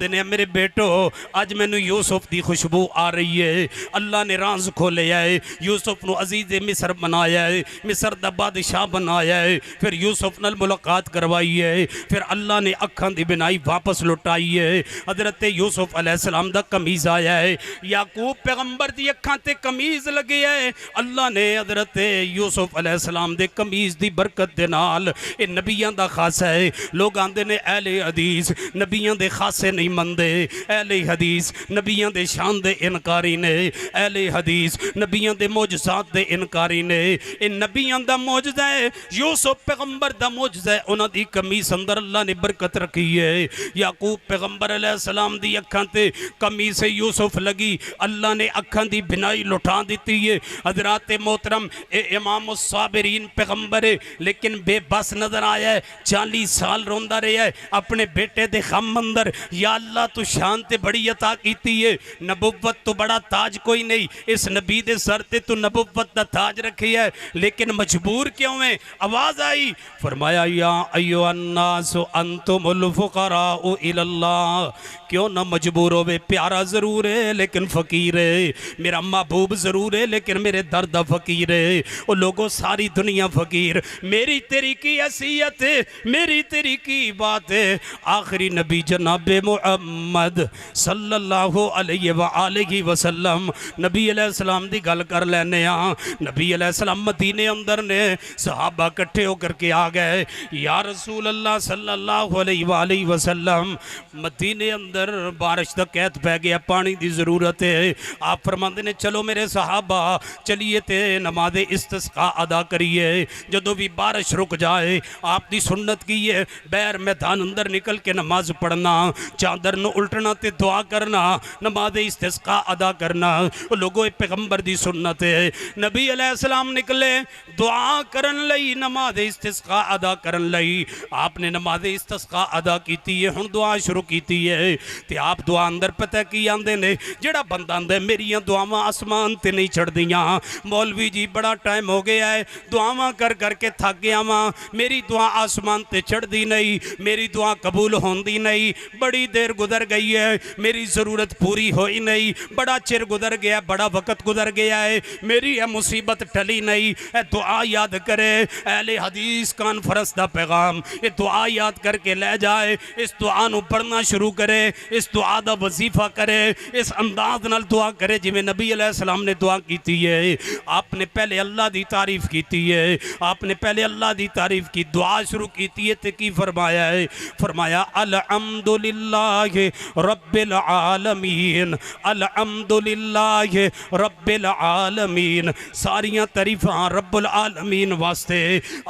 ने मेरे बेटो अज मैनू यूसुफ की खुशबू आ रही है, अल्लाह ने राज खोले है, यूसुफ नू अजीज़ मिस्र बनाया है, मिस्र दा बादशाह बनाया है। फिर यूसुफ नाल मुलाकात करवाई है, फिर अल्लाह ने अखां दी बिनाई वापस लुटाई है। हजरत यूसुफ अलैहिस्सलाम दा कमीज़ आया है, याकूब पैगंबर दी अखां ते कमीज़ लगी है। अल्लाह ने हजरत यूसुफ अलैहिस्सलाम दे कमीज़ दी बरकत दे नाल ये नबियां दा खासा है। लोग आंदे ने अहले हदीस नबियां दे खासे नहीं मनदे, अहले हदीस नबियां दे शान दे इनकारी ने, अहले हदीस नबियां दे मौजज़ात दे इनकारी ने। ये नबियां दा मौजज़ा है, यूसुफ पैगंबर दा मौजज़ा है, उन्हां दी कमीज़ अंदर अल्लाह ने बरकत रखी है। याकूब पैगंबर अलैहिस्सलाम दी अखां ते कमीज़ यूसुफ लगी, अल्लाह ने अखां दी बिनाई लुटा दी है। हज़रात मोहतरम इमाम साबिरीन पैगंबर है लेकिन बेबस नजर आया है, 40 साल रोंदा रहा है अपने बेटे दे गम अंदर। या अल्लाह तू शान ते बड़ी अता कीती है, नबुव्वत तो बड़ा ताज कोई नहीं, इस नबी दे सर ते तू नबुव्वत दा ताज रखी है, लेकिन मजबूर क्यों है? आवाज आई, फरमाया या अय्युहन्नासु अंतुमुल फुकराउ इलल्लाह। क्यों ना मजबूर होवे, प्यारा जरूर है लेकिन फकीर है, मेरा महबूब जरूर है लेकिन मेरे दर्द फकीर है। वो लोगों सारी दुनिया फकीर, मेरी तेरी की हैसियत है, मेरी तेरी की बात है। आखिरी नबी जनाबे मुहम्मद सल्लल्लाहु अलैहि वसल्लम नबी अलैहिस्सलाम दी गल कर लेने आ। नबी अलैहिस्सलाम मदीने अंदर ने सहाबा इकट्ठे होकर के आ गए, या रसूल अल्लाह सल्लल्लाहु अलैहि वसल्लम मदीने अंदर बारिश का कहत पै गया, पानी की जरूरत है। आप फरमाते ने चलो मेरे सहाबा चलिए ते नमाज इस्तिस्का अदा करिए। जदों भी बारिश रुक जाए आपकी सुन्नत की है बैर मैदान अंदर निकल के नमाज पढ़ना, चादर न उल्टना ते दुआ करना, नमाज इस्तिस्का अदा करना। लोगों पैगंबर की सुन्नत है। नबी अलैहिस्सलाम निकले दुआ करन लई, नमाज इस्तिस्का अदा करन लई। आपने नमाज इस्तिस्का अदा की है, हुण दुआ शुरू की है। ते आप दुआ अंदर पता की आंदे ने, जेड़ा बंदा आंदा मेरियां दुआवां आसमान ते नहीं चढ़दियां, मौलवी जी बड़ा टाइम हो गया है दुआवां कर करके थक गया वां, मेरी दुआ आसमान ते चढ़दी नहीं, मेरी दुआ कबूल होंदी नहीं, बड़ी देर गुजर गई है, मेरी ज़रूरत पूरी होई नहीं, बड़ा चिर गुजर गया, बड़ा वक्त गुजर गया है, मेरी यह मुसीबत टली नहीं। दुआ याद करे, अहले हदीस कॉन्फ्रेंस का पैगाम, ये दुआ याद करके लै जाए, इस दुआ नूं पढ़ना शुरू करे, इस दुआ दा वजीफा करे, इस अंदाज नाल दुआ करे जिवें नबी अलैहिस्सलाम ने दुआ कीती है। आपने पहले अल्लाह दी तारीफ कीती है, आपने पहले अल्लाह दी तारीफ की, दुआ शुरू कीती है तो की फरमाया है? फरमाया अल्हम्दुलिल्लाहि रब्बिल आलमीन, अल्हम्दुलिल्लाहि रब्बिल आलमीन। सारियां तारीफां रब्बुल आलमीन वास्ते।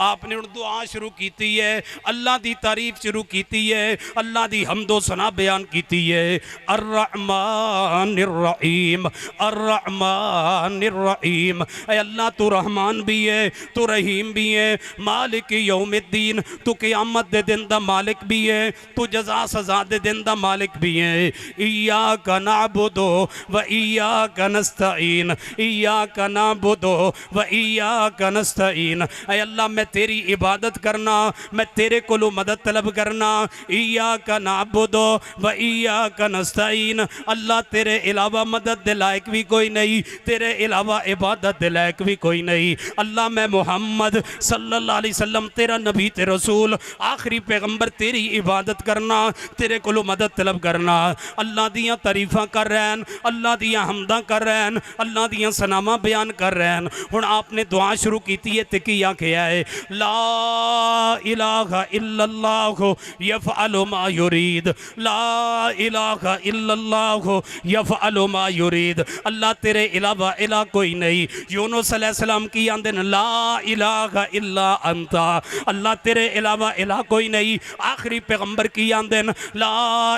आपने हुण दुआ शुरू कीती है, अल्लाह दी तारीफ शुरू कीती है, अल्लाह दी हम्दो सना बयान कीती है। अर्रहमानिर रहीम, अर्रहमानिर रहीम। ऐ अल्लाह तू रहमान भी है, तू रहीम भी है, मालिक यौमिद्दीन, तू क़यामत दे दिन दा मालिक भी है, तू जज़ा सज़ा दे दिन दा मालिक भी है। इय्याका नअबुदु व इय्याका नस्तईन, इय्याका नअबुदु व इय्याका नस्तईन। ऐ अल्लाह मैं तेरी इबादत करना, मैं तेरे कोलों मदद तलब करना। इय्याका नअबुदु व इय्याका नस्तईन। अल्लाह तेरे अलावा मदद दे लायक भी कोई नहीं, तेरे अलावा इबादत दे लायक भी कोई नहीं। अल्लाह मैं मुहम्मद सल्लल्लाहु अलैहि वसल्लम तेरा नबी ते रसूल आखिरी पैगंबर तेरी इबादत करना, तेरे कोलों मदद तलब करना। अल्लाह दियाँ तारीफां कर रहे हैं, अल्लाह दियाँ हम्दां कर रहे हैं, अल्लाह दियाँ सनामा बयान कर रहे हैं। हुण आपने दुआ शुरू की है तो की आखिया है? ला इलाहा इल्लल्लाह यफ़अलु मा युरीद, ला इलाहा इल्लल्लाह यफ़अलु मा युरीद। अल्लाह तेरे अलावा इला कोई नहीं। यूनुस अलैहिस्सलाम की आंदे न ला इलाहा इल्ला अंता, अल्लाह तेरे अलावा इला कोई नहीं। आखिरी पैगंबर की आंदे न ला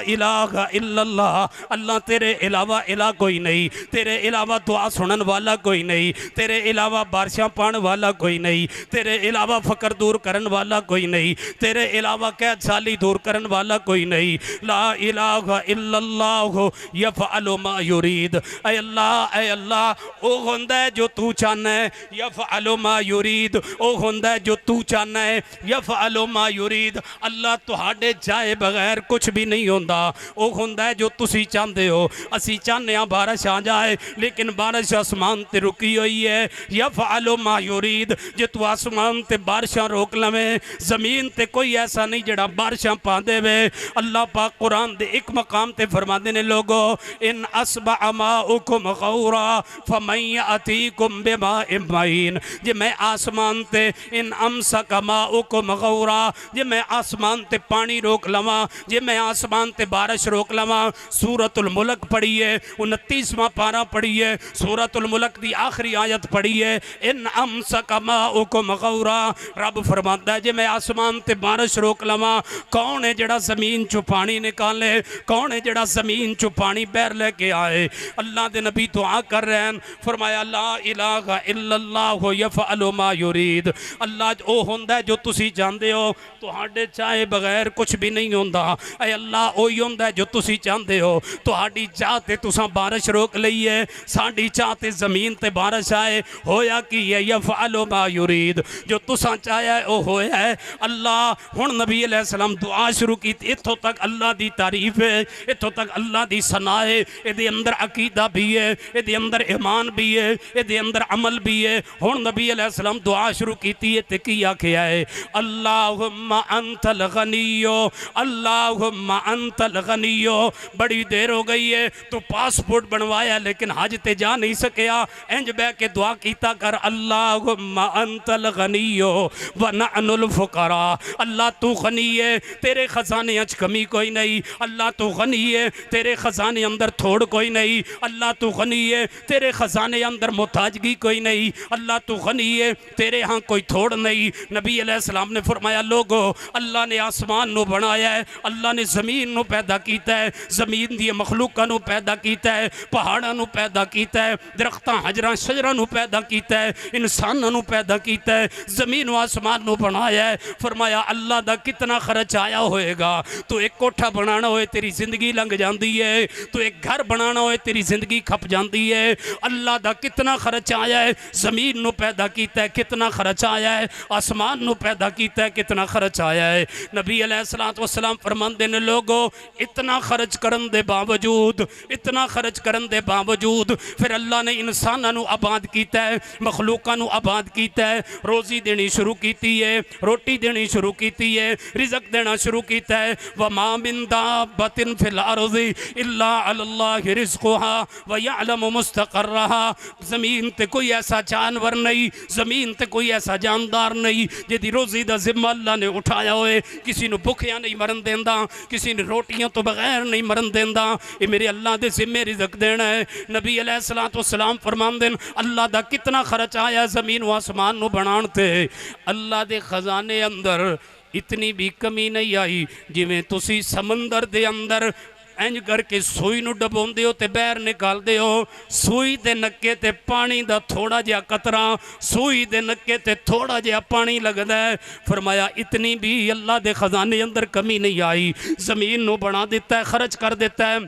इलाहा इल्लल्लाह, अल्लाह तेरे अलावा इला कोई नहीं, तेरे अलावा दुआ सुनन वाला कोई नहीं, तेरे अलावा बारिशां पाने वाला कोई नहीं, तेरे अलावा फ़कर दूर करन वाला कोई नहीं, तेरे अलावा कैद साली दूर करन वाला कोई नहीं। ला इलाहा इल्लल्लाह यफ़अलु मा युरीद। ऐ अल्लाह ओ हुंदा है जो तू चाहना है, यफ़अलु मा युरीद, ओ हुंदा है जो तू चाहना है, यफ़अलु मा युरीद। अल्लाह तुहाडे चाहे बगैर कुछ भी नहीं होंदा, ओ हुंदा है जो तुसी चाहते हो। असी चाहते हैं बारिश आ जाए, लेकिन बारिश आसमान ते रुकी हुई है। यफ़अलु मा युरीद, जे तू आसमान ते बारिशां रोक लवें, जमीन ते कोई ऐसा नहीं जड़ा बारिशां पा देवे। अल्लाह पाक कुरान दे एक मकाम ते फरमाते ने, लोगो इन असबअ माउकुम गौरा फमन यअतीकुम बिमाइन मईन। जे मैं आसमान ते इन अमसक माउकुम गौरा, जे मैं आसमान ते पानी रोक लवां, जे मैं आसमान ते बारिश रोक लवां। सूरतुल मुल्क पढ़ी है, 29वां पारा पढ़ी है, सूरतुल मुल्क दी आखिरी आयत पढ़ी है। इन अमसक माउकुम गौरा, रब फरमाता है जे मैं आसमान ते बारिश रोक लवां, कौन है जड़ा जमीन चो पानी निकाले, कौन है जड़ा जमीन चो पानी बहर लेके आए। अल्लाह दे नबी दुआ कर रहे हैं, फरमाया ला इलाहा इल्लल्लाह यफ़अलु मा युरीद। अल्लाह ओ हुंदा है जो तुसी चाहते हो, तुहाडे चाहे बगैर कुछ भी नहीं होंदा। ऐ अल्लाह ओही हुंदा है जो तुसी चाहते हो। तुहाडी चाह ते तुसां बारिश रोक लई है, साडी चाह ते जमीन ते बारिश आए। होया कि है? यफ़अलु मा युरीद, जो तुसां चाहया है ओ होया है। अल्लाह हुण नबी अलैहिस्सलाम दुआ शुरू की, इत्थों तक अल्लाह दी तारीफ है, इत्थों तक अल्लाह दी सना है। इहदे अंदर अकीदा भी है, इहदे अंदर ईमान भी है, इहदे अंदर अमल भी है। हुण नबी अलैहिस्सलाम दुआ शुरू की है ते की आखिया है? अल्लाहुम्मा अंतल गनियो, अल्लाहुम्मा अंतल गनियो। बड़ी देर हो गई है, तू पासपोर्ट बनवाया लेकिन हज ते जा नहीं सकिया, इंज बह के दुआ कीता कर, अल्लाहुम्मा अंतल गनियो व नहनुल फुकरा। अल्लाह तू गनी है, तेरे खजाने च कमी कोई नहीं। अल्लाह तू गनी है, तेरे खजाने अंदर थोड़ कोई नहीं। अल्लाह तू गनी है, तेरे खजाने अंदर मोहताजगी कोई नहीं। अल्लाह तू गनी है, तेरे यहाँ कोई थोड़ नहीं। नबी अलैहिस्सलाम ने फरमाया, लोगो अल्लाह ने आसमान नू बनाया है, अल्लाह ने ज़मीन नू पैदा किया है, ज़मीन दी मखलूकां नू पैदा किया है, पहाड़ां नू पैदा किया है, दरख्तां हजरां शजरां नू पैदा किया है, इंसानां नू पैदा किया है, ज़मीन व आसमान नू बनाया है। फरमाया अल्लाह दा कितना खर्च आया होएगा? तू एक कोठा बनाना होए तेरी जिंदगी लंघ जाती है, तू एक घर बनाना होए तेरी जिंदगी खप जाती है। अल्लाह दा कितना खर्च आया है? ज़मीन नू पैदा किया है, कितना खर्च आया है? आसमान नू पैदा किया है, कितना खर्च आया है? नबी अलैहिस्सलातु वस्सलाम फरमांदे ने, लोगो इतना खर्च करन दे बावजूद, इतना खर्च करन दे बावजूद फिर अल्लाह ने इंसानां नू आबाद किया है, मखलूकां नू आबाद किया है, रोज़ी देनी शुरू की है, रोटी देनी शुरू की है, रिज़्क़ देना शुरू किया है। व मा मिन दाब्बतिन फिल अर्ज़ि इल्ला अलल्लाहि रिज़्क़ुहा व यअलमु मुस्तक़र्रहा। ज़मीन ते कोई ऐसा जानवर नहीं, ज़मीन ते कोई ऐसा जानदार नहीं जिहदी रोज़ी दा ज़िम्मा अल्लाह ने उठाया होए। किसी नूं भुखिया नहीं मरन देंदा, किसी ने रोटियां तो बगैर नहीं मरन देंदा। ये मेरे अल्लाह दे ज़िम्मे रिज़्क़ देना है। नबी अलैहिस्सलाम फरमांदे न अल्लाह दा कितना खर्च आया ज़मीन व आसमान नूं बनाण ते। अल्लाह दे खजाने अंदर इतनी भी कमी नहीं आई जिवें तुसी समंदर दे अंदर इंज करके सूई नूं डबोंदे हो ते बहर निकालदे हो। सूई दे नक्के ते पानी दा थोड़ा जिहा कतरा, सूई दे नक्के ते थोड़ा जिहा पानी लगदा है। फरमाया इतनी भी अल्लाह दे खजाने अंदर कमी नहीं आई। ज़मीन नूं बना दिता है, खर्च कर देता है,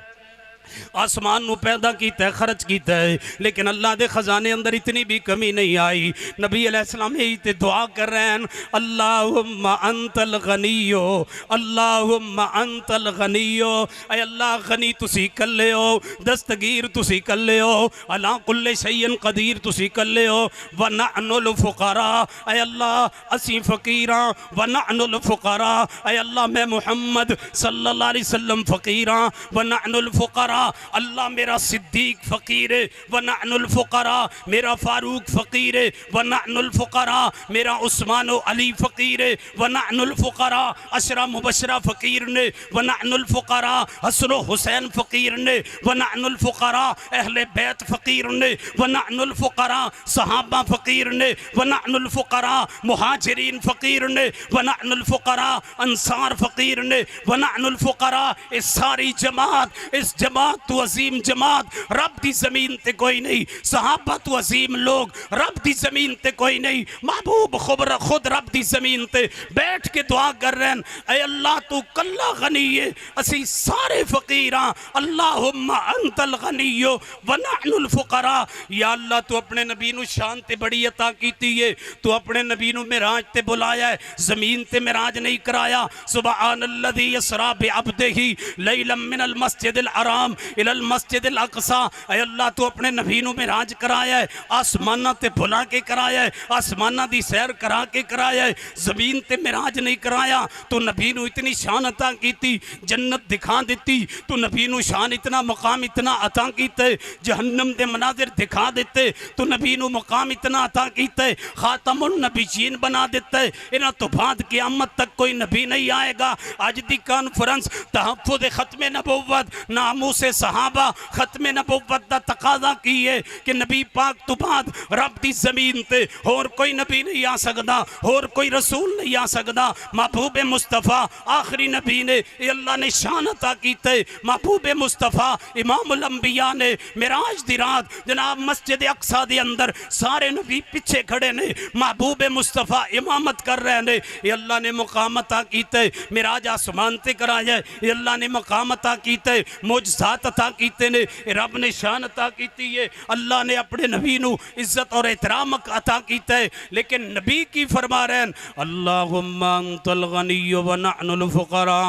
आसमान नूं पैदा किया है, खर्च किया है, लेकिन अल्लाह दे खजाने अंदर इतनी भी कमी नहीं आई। नबी अलैहिस्सलाम यही ते दुआ कर रहे हैं, अल्लाहुम्मा अंतल गनियो, अल्लाहुम्मा अंतल गनियो। ऐ अल्लाह गनी तुसी कल्ले हो, दस्तगीर तुसी कल्ले हो, अला कुल्ले शैइन कदीर तुसी कल्ले हो। व नहनुल फुकरा, ऐ अल्लाह असी फकीरा, व नहनुल फुकरा। ऐ अल्लाह मैं मुहम्मद सल्लल्लाहु अलैहि वसल्लम फकीरा, व नहनुल फुकरा। अल्लाह मेरा सिद्दीक फ़कीर है, व नहनुल फुकरा। मेरा फारूक फ़कीर है, व नहनुल फुकरा। मेरा उस्मान व अली फ़कीर है, व नहनुल फुकरा। अशरा मुबशरा फ़कीर ने, व नहनुल फुकरा। हसन व हुसैन फ़कीर ने, व नहनुल फुकरा। अहले बैत फ़कीर ने, व नहनुल फुकरा। सहाबा फ़कीर ने, व नहनुल फुकरा। मुहाजिरीन फ़कीर ने, व नहनुल फुकरा। अंसार फ़कीर ने, व नहनुल फुकरा। इस सारी जमात, इस जमात तो अजीम जमात रब दी ज़मीन ते कोई नहीं, सहाबा तो अजीम लोग रब दी ज़मीन ते कोई नहीं। महबूब खुद रब दी ज़मीन ते बैठ के दुआ कर रहे हैं, ऐ अल्लाह तू कल्ला गनी है, असी सारे फ़कीर हाँ। अल्लाहुम्मा अंतल गनियो व नहनुल फुकरा। या अल्लाह तू अपने नबी नू शान ते बड़ी अता कीती है, तू अपने नबी नू मिराज ते बुलाया है, ज़मीन ते मिराज नहीं कराया। सुबहानल्लज़ी यसरा बिअब्दिही लैलन मिनल मस्जिदिल हराम इलल मस्जिदिल अक़सा। ऐ अल्लाह तू अपने नबी नू मिराज कराया है, आसमाना ते बुला के कराया है, आसमाना दी सैर करा के कराया है, ज़मीन ते मिराज नहीं कराया। तू नबी नू इतनी शान अता कीती, जन्नत दिखा दी, तू नबी नू शान इतना मकाम इतना अता कीते, जहन्नम दे मनाजिर दिखा देते, तू नबी नू मकाम इतना अता कीते, खातमुन नबीयीन बना देते। इन्हां तो बाद क़यामत तक कोई नबी नहीं आएगा। अज दी कॉन्फ्रेंस तहफ़्फ़ुज़ ख़त्मे नबुव्वत, नामूसे सहाबा, ख़त्मे नबुव्वत दा तकाज़ा की है कि नबी पाक तो बाद रब दी ज़मीन ते होर कोई नबी नहीं आ सकदा, होर कोई रसूल नहीं आ सकदा। महबूब मुस्तफ़ा आखिरी नबी ने, ये अल्लाह ने शान अता कीते। महबूब मुस्तफ़ा इमामुल अंबिया ने मिराज दी रात जनाब मस्जिद अक्सा दे अंदर सारे नबी पीछे खड़े ने, महबूब मुस्तफ़ा इमामत कर रहे ने। ये अल्लाह ने मुकाम अता कीते, मिराज आसमान ते कराया, ये अल्लाह ने मुकाम अता कीते, मोजज़ात अता कीते ने, रब ने शान अता कीती है। अल्लाह ने अपने नबी नू इज्जत और एहतराम अता कीता है। लेकिन नबी की फरमा रहे हैं, अल्लाहुम्मा अंतल गनियो व नहनुल फुकरा।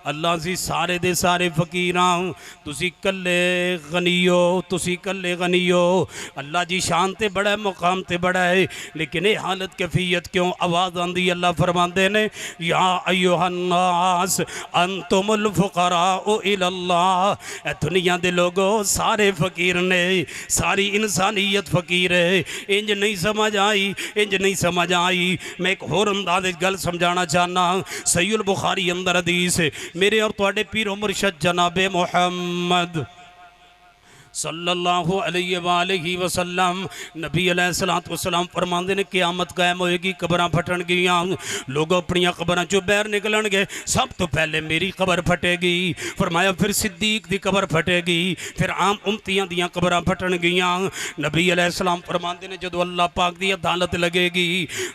अल्लाह जी सारे दे सारे फकीर हां, तुसी कल्ले गनियो, तुसी कल्ले गनियो। अल्लाह जी शान ते बड़ा है, मुकाम ते बड़ा है, लेकिन ये हालत कैफियत क्यों? आवाज़ आंदी अल्लाह फरमाते ने, या अय्युहन्नास अंतुमुल फुकराउ इलल्लाह। दुनिया दे लोगो सारे फकीर ने, सारी इंसानियत फकीर है। इंज नहीं समझ आई, इंज नहीं समझ आई। मैं एक होर अंदाज़ गल समझाना चाहना। सहीहुल बुखारी अंदर हदीस मेरे और तुहाडे पीर मुर्शद जनाबे मुहम्मद सल्लल्लाहु अलैहि वसल्लम नबी अलैहिस्सलातु वस्सलाम फरमांदे ने, क़यामत कायम होएगी, कबरां फटन गियां, लोग अपनी कबरां चों बाहर निकलणगे, सब तो पहले मेरी कबर फटेगी। फरमाया फिर सिद्दीक दी कबर फटेगी, फिर आम उम्मतियां दियां कबरां फटन गियां। नबी अलैहिस्सलाम फरमांदे ने, जदों अल्लाह पाक दी अदालत लगेगी,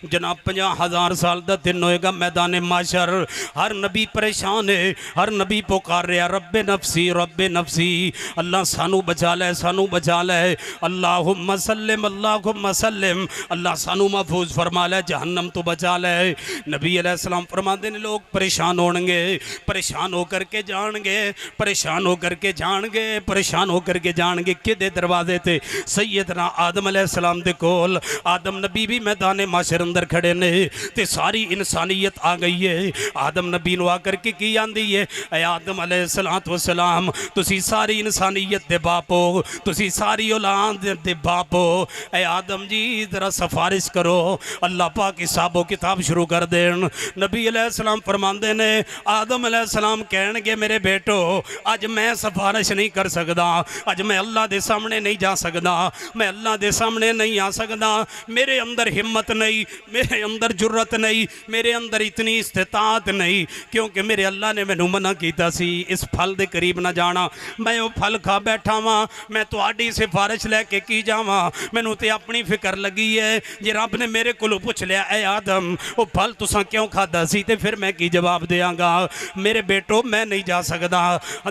जनाब 50,000 साल दा दिन होएगा मैदान माशर। हर नबी परेशान है, हर नबी पुकार रहा रब्बे नफसी, अल्लाह सानू बचा बचा लै, सानू बचा लै। अल्लाहुम्मा सल्लिम अल्लाहुम्मा सल्लिम, अल्लाह सानू महफूज फरमा लै, जहन्नम तो बचा लै। नबी अलैहिस्सलाम फरमाते ने लोग परेशान होणगे, परेशान होकर के जाणगे, परेशान होकर के जाणगे, परेशान होकर के जाणगे किदे दरवाजे ते? सैयदना आदम अलैहिस्सलाम दे कोल। आदम नबी भी मैदान माशर अंदर खड़े ने ते सारी इंसानियत आ गई है। आदम नबी नू आकर के की आंदी है, ऐ आदम अलैहिस्सलातु वस्सलाम, तुसी सारी इंसानियत दे बाप हो, तुसी सारी औलाद दे बाप हो। ऐ आदम जी जरा सिफारिश करो। अल्लाह पाक हिसाबो किताब शुरू कर देन। नबी अलैहिस्सलाम फरमांदे ने, आदम अलैहिस्सलाम कहणगे मेरे बेटो अज मैं सिफारिश नहीं कर सकदा, अज मैं अल्लाह दे सामने नहीं जा सकदा, मैं अल्लाह दे सामने नहीं आ सकदा। मेरे अंदर हिम्मत नहीं, मेरे अंदर जुर्रत नहीं, मेरे अंदर इतनी इस्तिताअत नहीं, क्योंकि मेरे अल्लाह ने मैनू मना कीता सी इस फल दे करीब ना जाना। मैं वो फल खा बैठा वां, मैं तुहाडी सिफारिश लैके की जावां? मैनू ते अपनी फिक्र लगी है। जे रब ने मेरे कोलों पुछ लिया, ऐ आदम वो फल तुसां क्यों खादा सी, ते फिर मैं की जवाब देंगा? मेरे बेटो मैं नहीं जा सकदा।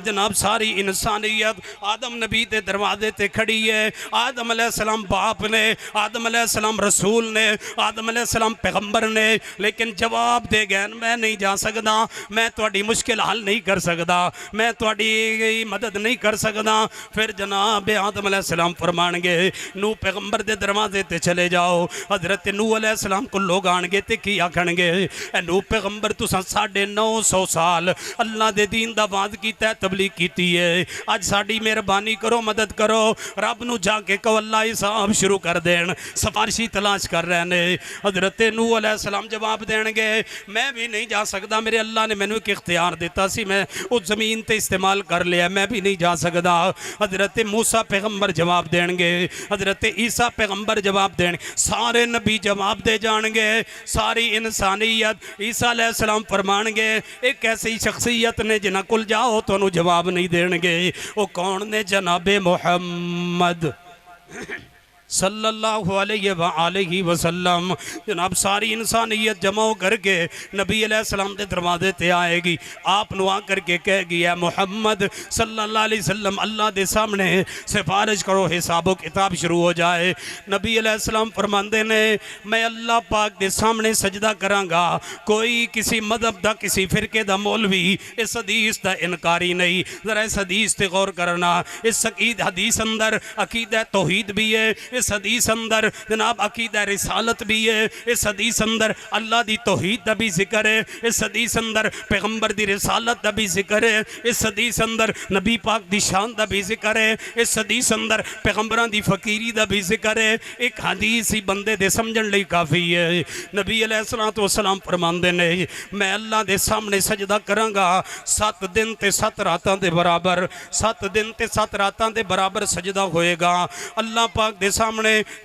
जनाब सारी इंसानियत आदम नबी के दरवाजे ते खड़ी है। आदम अलैहिस्सलाम बाप ने, आदम अलैहिस्सलाम रसूल ने, आदम अलैहिस्सलाम पैगंबर ने, लेकिन जवाब दे गए मैं नहीं जा सकदा, मैं तुहाडी मुश्किल हल नहीं कर सकदा, मैं तुहाडी मदद नहीं कर सकदा। फिर जनाब आदम अलैहिस्सलाम फरमाणगे, नूह पैगंबर दे दरवाजे ते चले जाओ। हजरत नूह अलैहिस्सलाम को लोग आणगे ते की आखणगे, ए नूह पैगंबर तुसां 950 साल अल्लाह दे दीन दा वाद कीता, तबलीग कीती है, अज साडी मेहरबानी करो, मदद करो। रब नू जाके कहो अल्लाह हिसाब शुरू कर देन, सिफारिशी तलाश कर रहे ने। हजरत नूह अलैहिस्सलाम जवाब देणगे, मैं भी नहीं जा सकदा, मेरे अल्लाह ने मैनू एक इख्तियार दिता सी, मैं उस जमीन ते इस्तेमाल कर लिया, मैं भी नहीं जा सकदा। हजरत मूसा पैगंबर जवाब देणगे, हजरत ईसा पैगंबर जवाब देण, सारे नबी जवाब दे जाणगे, सारी इंसानियत। ईसा अलैहिस्सलाम फरमाणगे, एक ऐसी शख्सियत ने जिन्हां कोल जाओ तो जवाब नहीं देणगे। वो कौन ने? जनाबे मुहम्मद सल्लल्लाहु अलैहि वसल्लम। जनाब सारी इंसानियत जमा करके नबी अलैहिस्सलाम के दरवाजे ते आएगी। आप नु आकर के कहेगी, है मुहम्मद सल्लल्लाहु अलैहि वसल्लम अल्लाह के सामने सिफारिश करो, हिसाबो किताब शुरू हो जाए। नबी अलैहिस्सलाम फरमाते ने, मैं अल्लाह पाक के सामने सजदा करांगा, कोई किसी मजहब का किसी फिरके का मौलवी इस हदीस का इनकारी नहीं। जरा इस हदीस से गौर करना, इस हदीस अंदर अकीदा तौहीद भी है, इस हदीस अंदर जनाब अकीदा रिसालत भी है, इस हदीस अंदर अल्लाह दी तौहीद का भी जिक्र है, इस हदीस अंदर पैगंबर दी रिसालत का भी जिक्र है, इस हदीस अंदर नबी पाक दी शान का भी जिक्र है, इस हदीस अंदर पैगंबरां दी फकीरी का भी जिक्र है। एक हदीस ही बंदे दे समझण लई काफ़ी है। नबी अलैहिस्सलातु वस्सलाम फरमांदे ने, मैं अल्लाह दे सामने सजदा करांगा 7 दिन ते 7 रातां दे बराबर, 7 दिन ते 7 रातां दे बराबर सजदा होएगा अल्लाह पाक दे सामने।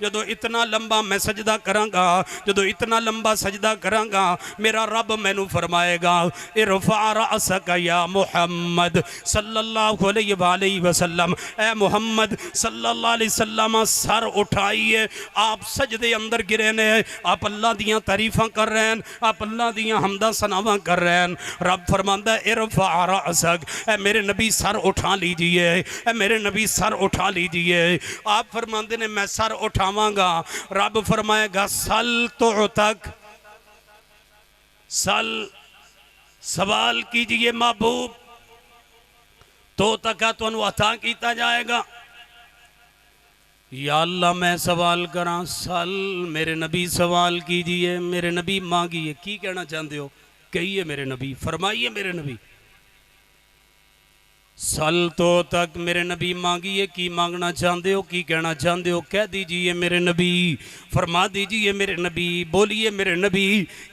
जदों इतना लंबा मैं सजदा करांगा, जदों इतना लंबा सजदा करांगा, मेरा रब मैनू फरमाएगा, इरफा रअसका या मुहम्मद सल्लल्लाहु अलैहि वसल्लम, ए मुहम्मद सल्लल्लाहु अलैहि वसल्लम सर उठाइए। आप सजदे अंदर गिरे ने, आप अल्लाह दियाँ तारीफां कर रहे हैं, आप अल्लाह दियाँ हमदा सनावां कर रहे हैं। रब फरमांदा इरफा रअसक, ए मेरे नबी सर उठा लीजिए, ए मेरे नबी सर उठा लीजिए। आप फरमाते ने मैं सर उठावांगा, रब फरमाएगा सल तो तक, सल सवाल कीजिए महबूब, तो तक तुहानू अता किया जाएगा। या अल्लाह मैं सवाल करा, सल मेरे नबी सवाल कीजिए, मेरे नबी मांगिए। की कहना चाहते हो? कहिए मेरे नबी, फरमाइए मेरे नबी। सल तो तक मेरे नबी मांगिए, की मांगना चाहते हो, की कहना चाहते हो, कह दीजिए मेरे नबी, फरमा दीजिए मेरे नबी, बोलिए मेरे नबी,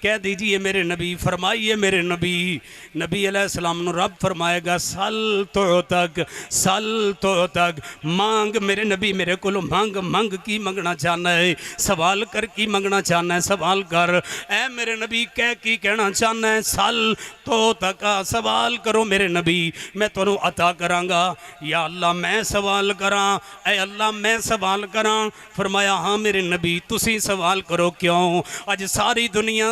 कह दीजिए मेरे नबी, फरमाइए मेरे नबी। नबी अलैहिस्सलाम नु रब फरमाएगा सल तो तक, सल तो तक, मांग मेरे नबी मेरे को मांग, मांग की मंगना चाहना है, सवाल कर की मंगना चाहना है, सवाल कर। ऐ मेरे नबी कह की कहना चाहना है, सल तो तक सवाल करो मेरे नबी, मैं तुहानू अता करांगा। या अल्लाह मैं सवाल करा, ऐ अल्लाह मैं सवाल करा। फरमाया हाँ मेरे नबी तुसी सवाल करो क्यों। अज सारी दुनिया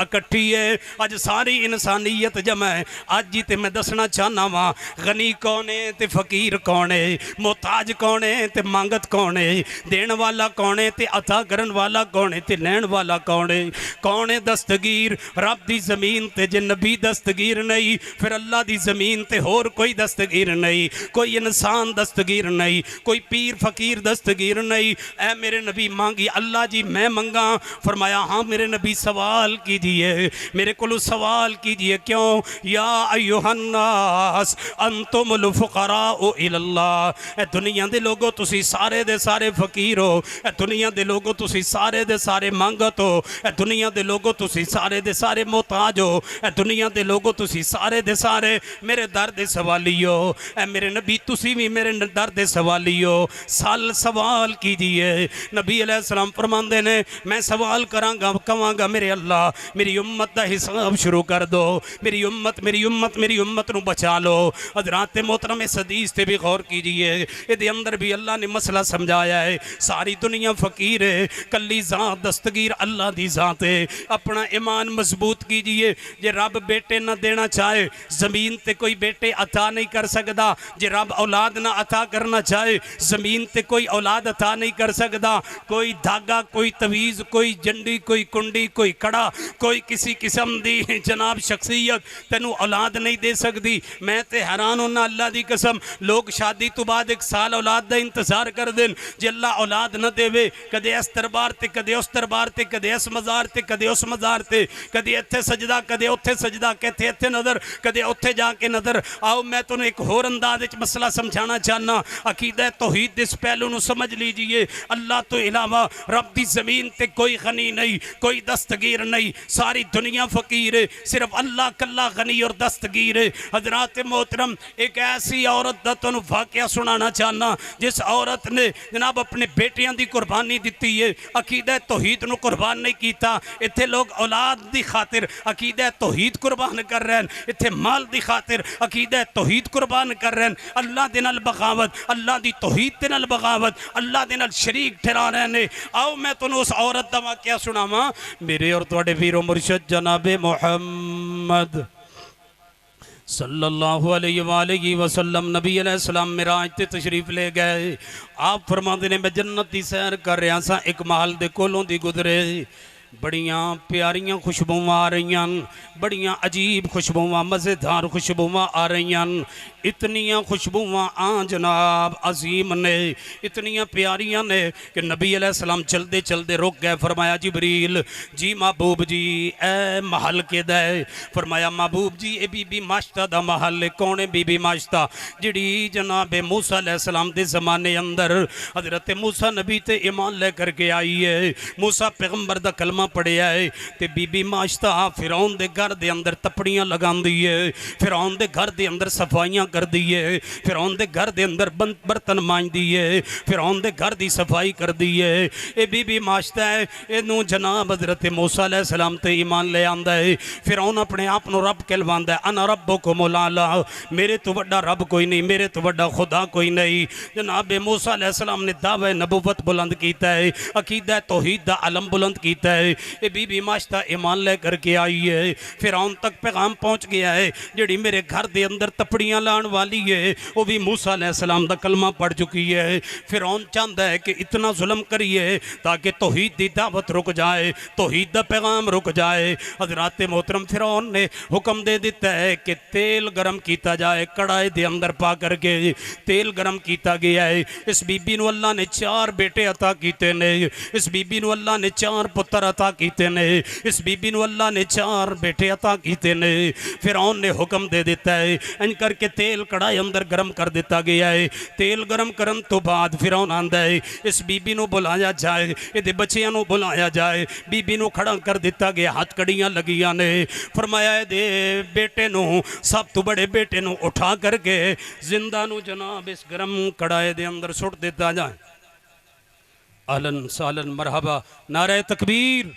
इकट्ठी है, अज सारी इंसानियत जमा है। अज ही तो मैं दसना चाहना वा गनी कौन है ते फकीर कौन है, मोहताज कौन है ते मंगत कौन है, देने वाला कौन है ते अता करन वाला कौन है ते लैन वाला कौन है। कौन है दस्तगीर रब दी ज़मीन ते जे नबी दस्तगीर नहीं फिर अल्लाह दी ज़मीन ते होर कोई दस्तगीर नहीं, कोई इंसान दस्तगीर नहीं, कोई पीर फकीर दस्तगीर नहीं। ऐ मेरे नबी मांगी अल्लाह जी मैं मंगा। फरमाया हाँ मेरे नबी सवाल कीजिए, मेरे को सवाल कीजिए क्यों। या अय्युहन्नास अंतुमुल फुकराउ इलल्लाह। दुनिया दे लोगो तुसी सारे दे सारे फकीर हो, दुनिया दे लोगो तुसी सारे दे सारे मंगत हो, दुनिया दे लोगो तुसी सारे दे सारे मोहताज हो, दुनिया दे लोगो तुसी सारे दे सारे मेरे दर दे सवाली हो। मेरे नबी तुसी भी मेरे दर दे सवाली हो। सवाल कीजिए। नबी अलैहिस्सलाम फरमांदे ने मैं सवाल करांगा कवांगा मेरे अल्लाह मेरी उम्मत का हिसाब शुरू कर दो, मेरी उम्मत मेरी उम्मत मेरी उम्मत नू बचा लो। हज़रात मोहतरम इस हदीस ते भी गौर कीजिए, ये अंदर भी अल्लाह ने मसला समझाया है। सारी दुनिया फकीर है, कली ज़ात दस्तगीर अल्लाह दी ज़ात है। अपना ईमान मजबूत कीजिए। जे रब बेटे न देना चाहे ज़मीन ते कोई बेटे अता नहीं कर सकता। जे रब औलाद ना अता करना चाहे ज़मीन ते कोई औलाद अता नहीं कर सकता। कोई धागा कोई तवीज़ कोई जंडी कोई कुंडी कोई कड़ा कोई किसी किस्म की जनाब शख्सियत तेनू औलाद नहीं दे सकती। मैं तो हैरान होना अल्लाह की कसम, लोग शादी तो बाद एक साल औलाद का इंतजार कर देन, जे अल्लाह औलाद न देवे कदे इस दरबार ते कदे उस दरबार ते कदे इस मज़ार ते कदे उस मज़ार ते, कदे इत्थे सजदा कदे उत्थे सजदा, कहते इत्थे नज़र कदे उत्थे जाके नज़र। आओ मैं तुहानू एक होर अंदाज विच मसला समझाना चाहना। अकीदा तौहीद इस पहलू नू समझ लीजिए। अल्लाह तो इलावा रब दी ज़मीन ते कोई गनी नहीं, कोई दस्तगीर नहीं, सारी दुनिया फकीर है, सिर्फ अल्लाह कल्ला गनी और दस्तगीर है। हज़रात मोहतरम एक ऐसी औरत का तुहानू वाक़या सुनाना चाहना जिस औरत ने जनाब अपने बेटियां की कुर्बानी दी है, अकीदा तौहीद नू कुर्बान नहीं किया। इत्थे लोग औलाद की खातिर अकीदा तौहीद कुर्बान कर रहे हैं, इत्थे माल की खातिर अकीदा तौहीद कुर्बान कर रहे हैं। अल्लाह दे नाल बगावत, अल्लाह दी तौहीद दे नाल बगावत, अल्लाह दे नाल शरीक ठहरा रहे हैं। आओ मैं तुहानू उस औरत का वाक़या सुनावा। मेरे और तुहाडे वीरो मुर्शद जनाबे मुहम्मद सल्लल्लाहु अलैहि वसल्लम नबी अलैहिस्सलाम मेराज ते तशरीफ ले गए। आप फरमाते ने मैं जन्नत की सैर कर रहा सा, एक महल दे कोलों दी गुजरे, बड़ियां प्यारियां खुशबुआं आ रही, बड़ियां अजीब खुशबुआं मज़ेदार खुशबुआं आ रही। इतनियां खुशबुआं आ जनाब अजीम ने, इतनियां प्यारियां ने कि नबी अलैहिस्सलाम चलते चलते रुक गए। फरमाया जिबरील जी महबूब जी ए महल के दे। फरमाया महबूब जी ये बीबी माश्ता दा महल है। कौन है बीबी माश्ता? जिड़ी जनाब मूसा अलैहिस्सलाम के ज़माने अंदर हज़रत मूसा नबी ते ईमान लेकर के आई है, मूसा पैगंबर दा कलमा पढ़िया है। तो बीबी माश्ता फिरौन दे घर दे अंदर तपड़ियां लगांदी है, फिरौन दे घर दे अंदर सफाइयां कर दी है, फिरौन दे घर दे अंदर बर्तन मांजदी है, फिरौन दे घर दी सफाई कर दी है। ये बीबी माश्ता है, इनू जनाब हज़रत मूसा अलैहिस्सलाम ते ईमान ले आंदा है। फिरौन अपने आप को रब कहलवांदा है, अना रब्बुकुमुल आला, मेरे तो वड्डा रब कोई नहीं, मेरे तो वड्डा खुदा कोई नहीं। जनाब मूसा अलैहिस्सलाम ने दावा नबूवत बुलंद किया है, अकीदा तौहीद दा अलम बुलंद किया है। ये बीबी माश्ता ईमान ले करके आई है। फिरौन तक पैगाम पहुँच गया है, जिहड़ी मेरे घर दे अंदर तपड़ियां लाने वाली है वो भी मूसा अलैहिस्सलाम दा कलमा पढ़ चुकी है। फिरौन चाहता है कि इतना जुल्म करिए ताकि तौहीद दी दावत रुक जाए, तौहीद दा पैगाम रुक जाए। हज़रात मोहतरम फिरौन ने हुक्म दे दिता है कि तेल गर्म किया जाए, कढ़ाई दे अंदर पा करके तेल गर्म किया गया है। इस बीबी नू अल्लाह ने 4 बेटे अता किए ने, इस बीबी नू अल्लाह ने 4 पुत्र अता किए ने, इस बीबी नू अल्लाह ने 4 बेटे अता किए ने। फिरौन ने हुक्म दे दिता है इंज करके तेल कढ़ाई अंदर गर्म कर दिता गया है। तेल गर्म करन तो बाद फिरौन आंदा है इस बीबी नू बुलाया जाए, ये बच्चियां नू बुलाया जाए। बीबी नू खड़ा कर दिता गया, हाथ कड़ियां लगियां ने। फरमाया दे बेटे नू, सब तो बड़े बेटे नू उठा करके जिंदा नू जनाब इस गर्म कढ़ाई दे अंदर सुट दिता जाए। अहलन सालन मरहबा, नारे तकबीर।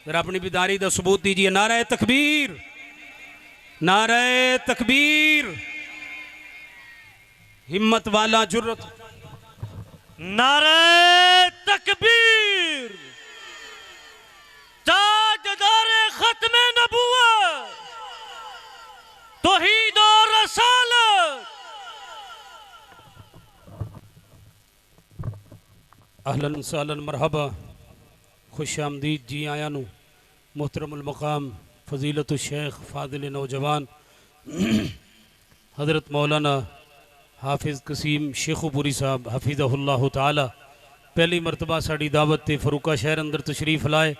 जरा अपनी बिदारी का सबूत दीजिए, नारे तकबीर, नारे तकबीर। हिम्मत वाला जुर्रत। नारे तकबीर, ताजदारे खत्मे नबुव्वत, तौहीद और रसालत। अहलन सालन मरहबा, खुश आमदीद जी आया नू मोहतरमुल मकाम फजीलत शेख फादिल नौजवान हज़रत मौलाना हाफिज़ कसीम शेखुपुरी साहब हफिज़हुल्लाह ताला पहली मरतबा साड़ी दावत ते फरूका शहर अंदर तशरीफ़ लाए।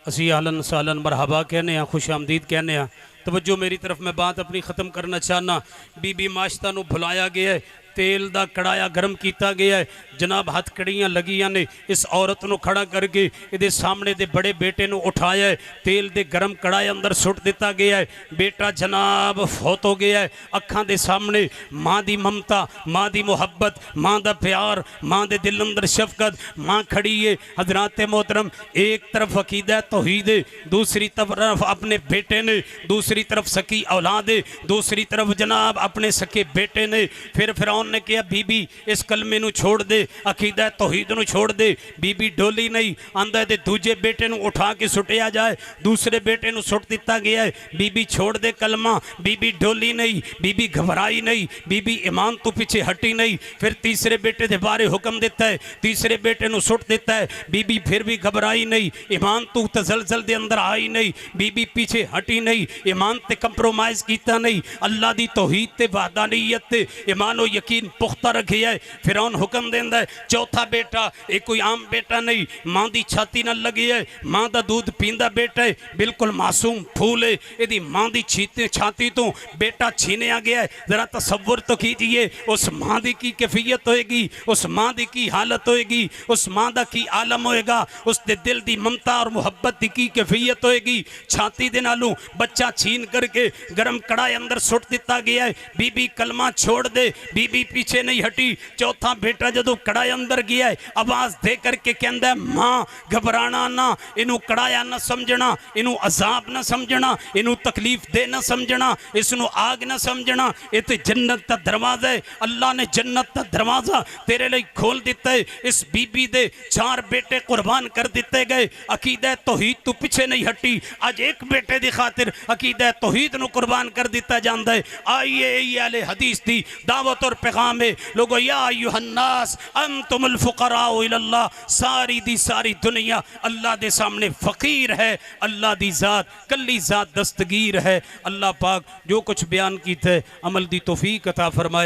असी अहलन सालन मरहबा कहने हैं, खुश आमदीद कहने हैं। तवज्जो मेरी तरफ मैं बात अपनी ख़त्म करना चाहना। बीबी माश्ता नू भुलाया गया है, तेल दा कड़ाया गर्म किया गया है, जनाब हथ कड़ियाँ लगियां ने। इस औरत नू खड़ा करके इहदे सामने दे बड़े बेटे नू उठाया है, तेल दे गर्म कड़ाए अंदर सुट दिता गया है। बेटा जनाब फौत हो गया है। अखां दे सामने माँ दी ममता, माँ दी मुहब्बत, माँ दा प्यार, माँ दे दिल अंदर शफकत, माँ खड़ी है। हजरात मोहतरम, एक तरफ अकीदा तौहीद है, दूसरी तरफ अपने बेटे ने, दूसरी तरफ सकी औलाद है, दूसरी तरफ जनाब अपने सके बेटे ने। फिर ने कहा बीबी इस कलमे नू छोड़ दे, अकीदा तौहीद नू छोड़ दे। बीबी डोली नहीं, आंदा ते दूजे बेटे नू उठा के सुटिया जाए, दूसरे बेटे नू सुट दिता गया है। बीबी छोड़ दे कलमा, बीबी डोली नहीं, बीबी घबराई नहीं, बीबी ईमान तो पीछे हटी नहीं। फिर तीसरे बेटे के बारे हुक्म देता है, तीसरे बेटे नू सुट देता है। बीबी फिर भी घबराई नहीं, ईमान तो तजलजल दे अंदर आई नहीं, बीबी पीछे हटी नहीं, ईमान ते कंप्रोमाइज कीता नहीं। अल्लाह दी तौहीद ते वहदानियत ते ईमान और यकीन पुख्ता रखी है। फिरौन हुक्म देंदा है, चौथा बेटा एक कोई आम बेटा नहीं, मां दी छाती न लगी है, मां दा दूध पींदा बेटा है, बिल्कुल मासूम फूल है। यदि मां दी छाती तो बेटा छीनिया गया है। जरा तसव्वुर तो कीजिए उस मां दी की कैफियत होएगी, उस मां दी की हालत होएगी, उस मां दा की आलम होएगा, उस दे दिल दी ममता और मुहब्बत दी की कैफियत होएगी। छाती दे नालों बच्चा छीन करके गरम कड़ाई अंदर सुट दिता गया है। बीबी कलमा छोड़ दे, बीबी पीछे नहीं हटी। चौथा बेटा जदों कड़ाई अंदर गया है, आवाज दे करके कहंदा है मां घबराना ना, इनू कड़ाया ना समझना, इनू अजाब ना समझना, इनू तकलीफ दे ना समझना, इसनू आग ना समझना। ये तो जन्नत का दरवाजा है, अल्लाह ने जन्नत का दरवाजा तेरे लिए खोल दिता है। इस बीबी दे 4 बेटे कुर्बान कर दिते गए। अकीदा तौहीद तू पीछे नहीं हटी, आज एक बेटे की खातिर अकीदा तौहीद नू कुर्बान कर दिता जाता है। आइए अहले हदीस दी दावत और पैगाम है लोगो, या अय्युहन्नास अंतुमुल फुकराउ इलल्लाह। सारी दी सारी दुनिया अल्लाह दे सामने फकीर है, अल्लाह दी जात कल्ली जात दस्तगीर है। अल्लाह पाक जो कुछ बयान कीता है अमल दी तौफीक अता फरमाए।